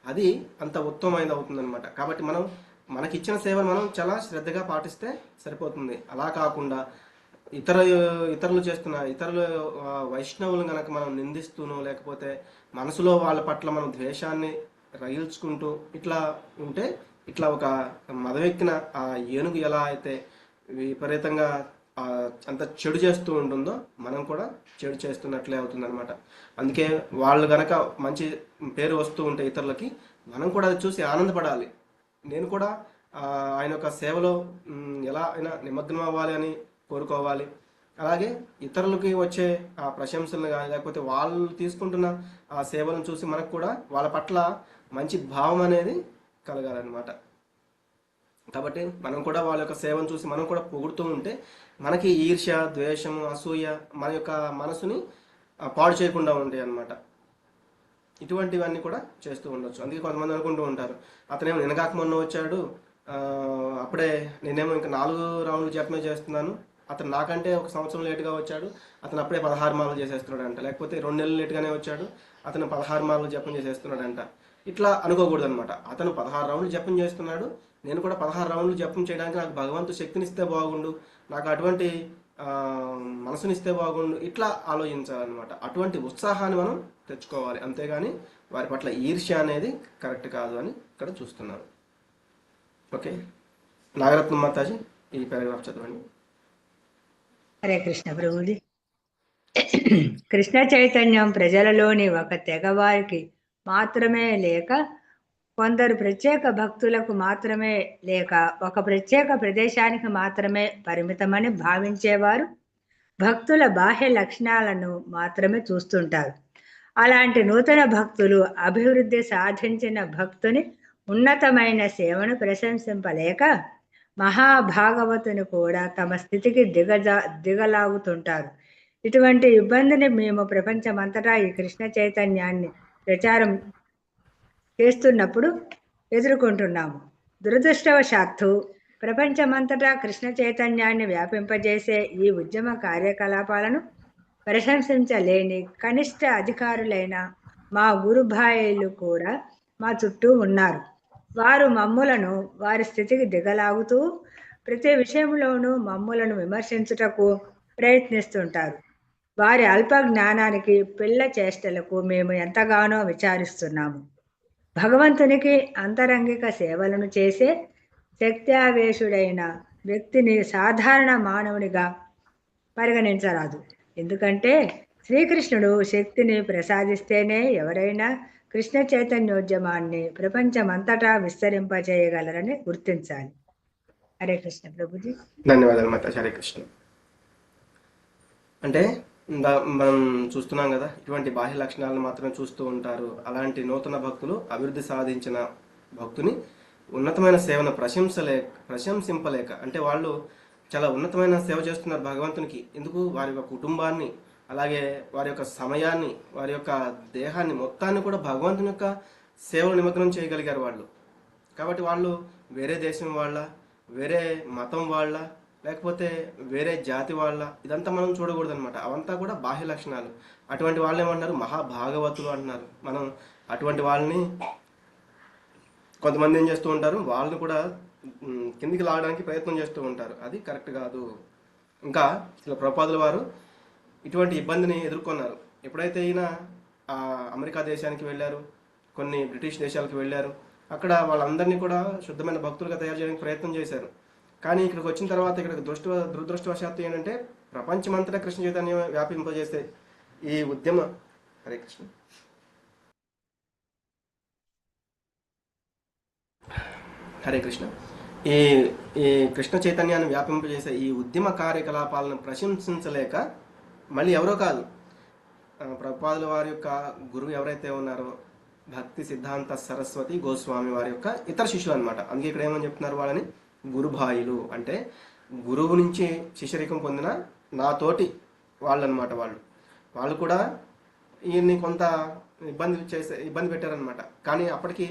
అది అంత ఉత్తమమైనది అవుతుందన్నమాట. కాబట్టి మనకిచ్చిన సేవను మనం చాలా శ్రద్ధగా పాటిస్తే సరిపోతుంది. అలా కాకుండా ఇతరులు వైష్ణవులను కనుక మనం నిందిస్తూనో లేకపోతే మనసులో వాళ్ళ పట్ల మనం ద్వేషాన్ని రగిల్చుకుంటూ ఇట్లా ఉంటే, ఇట్లా ఒక మదవెక్కిన ఆ ఏనుగు ఎలా అయితే విపరీతంగా అంత చెడు చేస్తూ ఉంటుందో మనం కూడా చెడు చేస్తున్నట్లే అవుతుందన్నమాట. అందుకే వాళ్ళు గనక మంచి పేరు వస్తూ ఉంటే ఇతరులకి, మనం కూడా అది చూసి ఆనందపడాలి. నేను కూడా ఆయన యొక్క సేవలో ఎలా అయినా నిమగ్నం అవ్వాలి అని కోరుకోవాలి. అలాగే ఇతరులకి వచ్చే ఆ ప్రశంసలు కానీ లేకపోతే వాళ్ళు తీసుకుంటున్న ఆ సేవలను చూసి మనకు కూడా వాళ్ళ పట్ల మంచి భావం అనేది కలగాలన్నమాట. కాబట్టి మనం కూడా వాళ్ళ యొక్క సేవను చూసి మనం కూడా పొగుడుతూ ఉంటే మనకి ఈర్ష్య, ద్వేషము, అసూయ మన యొక్క మనసుని పాడు చేయకుండా ఉంటాయి అన్నమాట. ఇటువంటివన్నీ కూడా చేస్తూ ఉండొచ్చు. అందుకే కొంతమంది అనుకుంటూ ఉంటారు, అతనేమో నినగాక మొన్న వచ్చాడు, అప్పుడే నేనేమో ఇంకా 4 రౌండ్లు జపమే చేస్తున్నాను, అతను నాకంటే 1 సంవత్సరం లేటుగా వచ్చాడు, అతను అప్పుడే 16 మాలలు చేసేస్తున్నాడంట. లేకపోతే 2 నెలలు లేటుగానే వచ్చాడు, అతను 16 మాలలు జపం చేసేస్తున్నాడంట. ఇట్లా అనుకోకూడదు అనమాట. అతను 16 రౌండ్లు జపం చేస్తున్నాడు, నేను కూడా 16 రౌండ్లు జపం చేయడానికి నాకు భగవంతుడు శక్తినిస్తే బాగుండు, నాకు అటువంటి మనసునిస్తే బాగుండు, ఇట్లా ఆలోచించాలన్నమాట. అటువంటి ఉత్సాహాన్ని మనం తెచ్చుకోవాలి. అంతేగాని వారి పట్ల ఈర్ష్య అనేది కరెక్ట్ కాదు అని ఇక్కడ చూస్తున్నాను. ఓకే, నాగరత్నం మాతాజీ ఈ పారాగ్రాఫ్ చదవండి. హరే కృష్ణ ప్రభుజీ. కృష్ణ చైతన్యం ప్రజలలోని ఒక తెగవారికి మాత్రమే లేక, కొందరు ప్రత్యేక భక్తులకు మాత్రమే లేక, ఒక ప్రత్యేక ప్రదేశానికి మాత్రమే పరిమితమని భావించేవారు భక్తుల బాహ్య లక్షణాలను మాత్రమే చూస్తుంటారు. అలాంటి నూతన భక్తులు అభివృద్ధి సాధించిన భక్తుని ఉన్నతమైన సేవను ప్రశంసింపలేక మహాభాగవతుని కూడా తమ స్థితికి దిగలాగుతుంటారు. ఇటువంటి ఇబ్బందిని మేము ప్రపంచమంతటా ఈ కృష్ణ చైతన్యాన్ని ప్రచారం చేస్తున్నప్పుడు ఎదుర్కొంటున్నాము. దురదృష్టవశాత్తు ప్రపంచమంతటా కృష్ణ చైతన్యాన్ని వ్యాపింపజేసే ఈ ఉద్యమ కార్యకలాపాలను ప్రశంసించలేని కనిష్ట అధికారులైన మా గురుభాయిలు కూడా మా చుట్టూ ఉన్నారు. వారు మమ్ములను వారి స్థితికి దిగలాగుతూ ప్రతి విషయంలోనూ మమ్ములను విమర్శించుటకు ప్రయత్నిస్తుంటారు. వారి అల్ప జ్ఞానానికి, పిల్ల చేష్టలకు మేము ఎంతగానో విచారిస్తున్నాము. భగవంతునికి అంతరంగిక సేవలను చేసే శక్త్యావేశుడైన వ్యక్తిని సాధారణ మానవునిగా పరిగణించరాదు. ఎందుకంటే శ్రీకృష్ణుడు శక్తిని ప్రసాదిస్తేనే ఎవరైనా కృష్ణ చైతన్యోద్యమాన్ని ప్రపంచమంతటా విస్తరింపజేయగలరని గుర్తించాలి. హరే కృష్ణ ప్రభుజీ. ధన్యవాదాలు మాత. హరే కృష్ణ. అంటే మనం చూస్తున్నాం కదా, ఇటువంటి బాహ్య లక్షణాలను మాత్రమే చూస్తూ ఉంటారు. అలాంటి నూతన భక్తులు అభివృద్ధి సాధించిన భక్తుని ఉన్నతమైన సేవను ప్రశంసింపలేక, అంటే వాళ్ళు చాలా ఉన్నతమైన సేవ చేస్తున్నారు భగవంతునికి. ఎందుకు? వారి యొక్క కుటుంబాన్ని, అలాగే వారి యొక్క సమయాన్ని, వారి యొక్క దేహాన్ని మొత్తాన్ని కూడా భగవంతుని యొక్క సేవలు నిమగ్నం చేయగలిగారు వాళ్ళు. కాబట్టి వాళ్ళు వేరే దేశం వాళ్ళ, వేరే మతం వాళ్ళ, లేకపోతే వేరే జాతి వాళ్ళ, ఇదంతా మనం చూడకూడదు అనమాట. అవంతా కూడా బాహ్య లక్షణాలు. అటువంటి వాళ్ళు ఏమంటున్నారు? మహాభాగవతులు అంటున్నారు. మనం అటువంటి వాళ్ళని కొంతమంది ఏం చేస్తూ ఉంటారు, వాళ్ళని కూడా కిందికి లాగడానికి ప్రయత్నం చేస్తూ ఉంటారు. అది కరెక్ట్ కాదు. ఇంకా ఇలా ప్రభుపాదుల వారు ఇటువంటి ఇబ్బందిని ఎదుర్కొన్నారు. ఎప్పుడైతే ఈయన అమెరికా దేశానికి వెళ్ళారు, కొన్ని బ్రిటిష్ దేశాలకు వెళ్ళారు, అక్కడ వాళ్ళందరినీ కూడా శుద్ధమైన భక్తులుగా తయారు చేయడానికి ప్రయత్నం చేశారు. కానీ ఇక్కడికి వచ్చిన తర్వాత ఇక్కడ దురదృష్టవశాత్తు ఏంటంటే ప్రపంచమంతటా కృష్ణ చైతన్యం వ్యాపింపజేసే ఈ ఉద్యమ హరే కృష్ణ హరే కృష్ణ ఈ కృష్ణ చైతన్యాన్ని వ్యాపింపజేసే ఈ ఉద్యమ కార్యకలాపాలను ప్రశంసించలేక, మళ్ళీ ఎవరో కాదు, ప్రభుపాదుల వారి యొక్క గురువు ఎవరైతే ఉన్నారో భక్తి సిద్ధాంత సరస్వతి గోస్వామి వారి యొక్క ఇతర శిష్యులు అనమాట. అందుకే ఇక్కడ ఏమని చెప్తున్నారు? వాళ్ళని గురుభాయిలు, అంటే గురువు నుంచి శిష్యరికం పొందిన నాతోటి వాళ్ళు అనమాట. వాళ్ళు కూడా ఈయన్ని కొంత ఇబ్బంది పెట్టారనమాట. కానీ అప్పటికి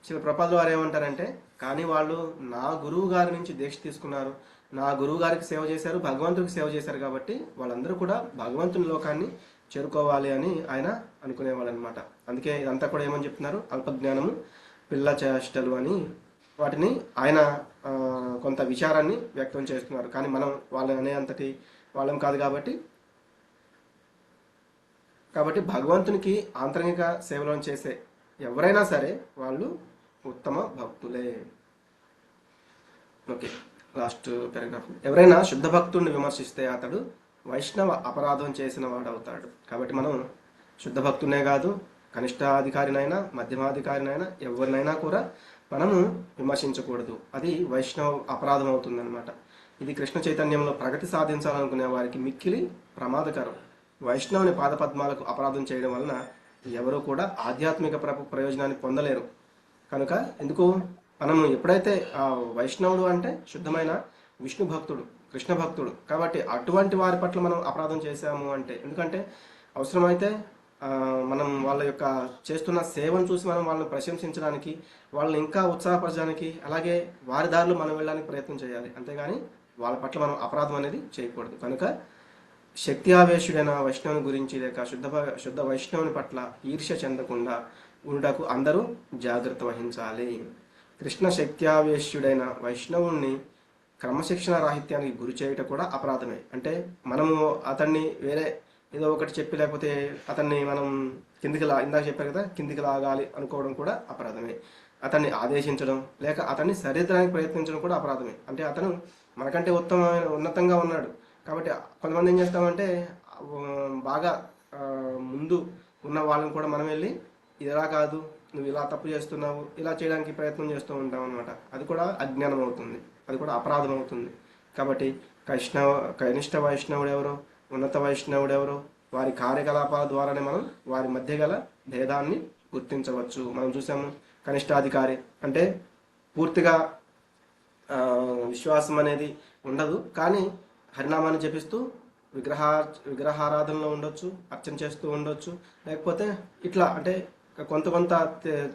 శ్రీ ప్రభుపాదుల వారు ఏమంటారంటే, కానీ వాళ్ళు నా గురువు గారి నుంచి దీక్ష తీసుకున్నారు, నా గురువు గారికి సేవ చేశారు, భగవంతుడికి సేవ చేశారు, కాబట్టి వాళ్ళందరూ కూడా భగవంతుని లోకాన్ని చేరుకోవాలి అని ఆయన అనుకునేవాళ్ళు అనమాట. అందుకే ఇదంతా కూడా ఏమని చెప్తున్నారు? అల్పజ్ఞానము, పిల్ల చేష్టలు అని వాటిని ఆయన కొంత విచారాన్ని వ్యక్తం చేస్తున్నారు. కానీ మనం వాళ్ళని అనేంతటి వాళ్ళం కాదు. కాబట్టి భగవంతునికి ఆంతరంగిక సేవలను చేసే ఎవరైనా సరే వాళ్ళు ఉత్తమ భక్తులే. Okay, last paragraph. ఎవరైనా శుద్ధ భక్తుడిని విమర్శిస్తే అతడు వైష్ణవ అపరాధం చేసిన వాడు అవుతాడు. కాబట్టి మనం శుద్ధ భక్తునే కాదు, కనిష్టాధికారినైనా మధ్యమాధికారినైనా ఎవరినైనా కూడా మనము విమర్శించకూడదు. అది వైష్ణవ అపరాధం అవుతుందన్నమాట. ఇది కృష్ణ చైతన్యంలో ప్రగతి సాధించాలనుకునే వారికి మిక్కిలి ప్రమాదకరం. వైష్ణవుని పాదపద్మాలకు అపరాధం చేయడం వలన ఎవరు కూడా ఆధ్యాత్మిక ప్రయోజనాన్ని పొందలేరు. కనుక ఎందుకు మనం ఎప్పుడైతే వైష్ణవుడు అంటే శుద్ధమైన విష్ణు భక్తుడు, కృష్ణ భక్తుడు, కాబట్టి అటువంటి వారి పట్ల మనం అపరాధం చేశాము అంటే, ఎందుకంటే అవసరమైతే మనం వాళ్ళ యొక్క చేస్తున్న సేవను చూసి మనం వాళ్ళని ప్రశంసించడానికి, వాళ్ళని ఇంకా ఉత్సాహపరచడానికి, అలాగే వారి దారిలో మనం వెళ్ళడానికి ప్రయత్నం చేయాలి. అంతేగాని వాళ్ళ పట్ల మనం అపరాధం అనేది చేయకూడదు. కనుక శక్తి ఆవేశుడైన వైష్ణవుని గురించి లేక శుద్ధ వైష్ణవుని పట్ల ఈర్ష్య చెందకుండా ఉండటకు అందరూ జాగ్రత్త వహించాలి. కృష్ణ శక్త్యావేశ్యుడైన వైష్ణవుణ్ణి క్రమశిక్షణ రాహిత్యానికి గురి చేయటం కూడా అపరాధమే. అంటే మనము అతన్ని వేరే ఏదో ఒకటి చెప్పి, లేకపోతే అతన్ని మనం ఇందాక చెప్పారు కదా, కిందికి లాగాలి అనుకోవడం కూడా అపరాధమే. అతన్ని ఆదేశించడం లేక అతన్ని సరిదిద్దడానికి ప్రయత్నించడం కూడా అపరాధమే. అంటే అతను మనకంటే ఉన్నతంగా ఉన్నాడు కాబట్టి కొంతమంది ఏం చేస్తామంటే బాగా ముందు ఉన్న వాళ్ళని కూడా మనం వెళ్ళి ఇలా కాదు, నువ్వు ఇలా తప్పు చేస్తున్నావు, ఇలా చేయడానికి ప్రయత్నం చేస్తూ ఉంటాం అనమాట. అది కూడా అజ్ఞానం అవుతుంది, అది కూడా అపరాధం అవుతుంది. కాబట్టి కనిష్ట వైష్ణవుడు ఎవరో, ఉన్నత వైష్ణవుడు ఎవరో, వారి కార్యకలాపాల ద్వారానే మనం వారి మధ్య గల భేదాన్ని గుర్తించవచ్చు. మనం చూసాము, కనిష్టాధికారి అంటే పూర్తిగా విశ్వాసం అనేది ఉండదు, కానీ హరినామాన్ని జపిస్తూ విగ్రహారాధనలో ఉండొచ్చు, అర్చన చేస్తూ ఉండొచ్చు, లేకపోతే ఇట్లా అంటే కొంత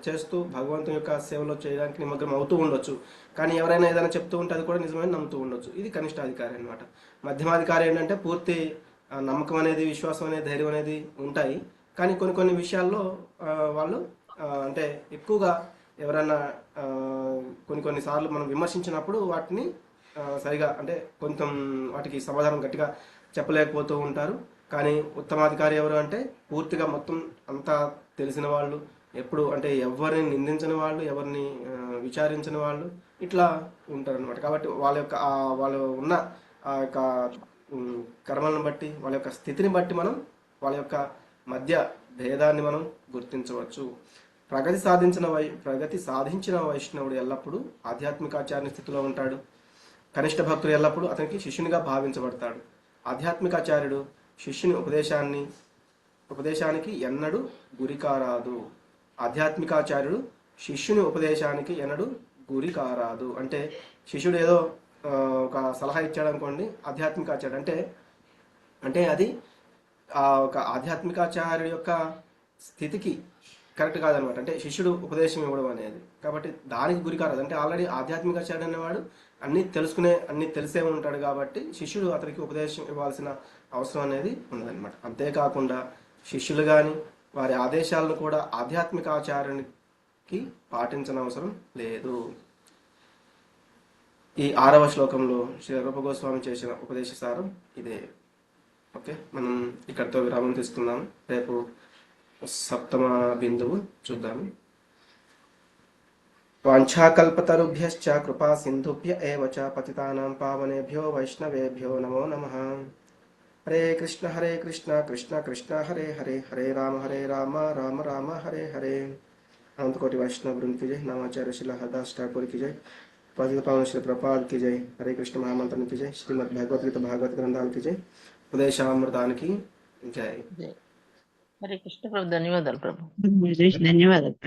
చేస్తూ భగవంతుని యొక్క సేవలో చేయడానికి నిమగ్నం అవుతూ ఉండొచ్చు. కానీ ఎవరైనా ఏదైనా చెప్తూ ఉంటే అది కూడా నిజమని నమ్ముతూ ఉండొచ్చు. ఇది కనిష్టాధికారి అనమాట. మధ్యమాధికారి ఏంటంటే పూర్తి నమ్మకం అనేది, విశ్వాసం అనేది, ధైర్యం అనేది ఉంటాయి, కానీ కొన్ని విషయాల్లో వాళ్ళు అంటే ఎక్కువగా ఎవరైనా కొన్నిసార్లు మనం విమర్శించినప్పుడు వాటిని సరిగా అంటే కొంచెం వాటికి సమాధానం గట్టిగా చెప్పలేకపోతూ ఉంటారు. కానీ ఉత్తమాధికారి ఎవరు అంటే పూర్తిగా మొత్తం అంతా తెలిసిన వాళ్ళు, ఎప్పుడు అంటే ఎవరిని నిందించని వాళ్ళు, ఎవరిని విచారించని వాళ్ళు, ఇట్లా ఉంటారు అనమాట. కాబట్టి వాళ్ళు ఉన్న ఆ యొక్క కర్మలను బట్టి, వాళ్ళ యొక్క స్థితిని బట్టి మనం వాళ్ళ యొక్క మధ్య భేదాన్ని మనం గుర్తించవచ్చు. ప్రగతి సాధించిన వైష్ణవుడు ఎల్లప్పుడూ ఆధ్యాత్మికాచార్య స్థితిలో ఉంటాడు. కనిష్ట భక్తుడు ఎల్లప్పుడూ అతనికి శిష్యునిగా భావించబడతాడు. ఆధ్యాత్మికాచార్యుడు శిష్యుని ఉపదేశానికి ఎన్నడూ గురి కారాదు. ఆధ్యాత్మికాచార్యుడు శిష్యుని ఉపదేశానికి ఎన్నడూ గురి కారాదు. అంటే శిష్యుడు ఏదో ఒక సలహా ఇచ్చాడు అనుకోండి, ఆధ్యాత్మికాచార్యుడు అంటే అది ఒక ఆధ్యాత్మికాచార్యుడి యొక్క స్థితికి కరెక్ట్ కాదనమాట. అంటే శిష్యుడు ఉపదేశం ఇవ్వడం అనేది, కాబట్టి దానికి గురి కారాదు. అంటే ఆల్రెడీ ఆధ్యాత్మికాచార్యుడు అనేవాడు అన్నీ తెలిసే ఉంటాడు, కాబట్టి శిష్యుడు అతనికి ఉపదేశం ఇవ్వాల్సిన అవసరం అనేది ఉన్నదన్నమాట. అంతేకాకుండా శిష్యులు కానీ వారి ఆదేశాలను కూడా ఆధ్యాత్మిక ఆచార్యునికి పాటించిన అవసరం లేదు. ఈ 6వ శ్లోకంలో శ్రీ రూప గోస్వామి చేసిన ఉపదేశ సారం ఇదే. ఓకే, మనం ఇక్కడితో విరామం తీసుకుందాం. రేపు 7వ బిందువు చూద్దాము. వాంఛాకల్పతరుభ్యశ్చ కృపా సింధుభ్య ఏవ చ పతితానాం పావనేభ్యో వైష్ణవేభ్యో నమో నమః. హరే కృష్ణ కృష్ణ కృష్ణ హరే హరే, హరే రామ రామ రామ హరే హరే. అనంతకోటి వైష్ణవ వృంద की जय, नामाचार्य श्री हरदास ठाकुर की जय, पतित पावन श्री प्रपाद की जय, हरे कृष्ण महामंत्र की जय, श्रीमद् भगवत गीता भागवत ग्रंथाल की जय, ఉపదేశామృతానికి జై. హరే కృష్ణ ప్రభు. ధన్యవాదాలు ప్రభు. ధన్యవాదాలు.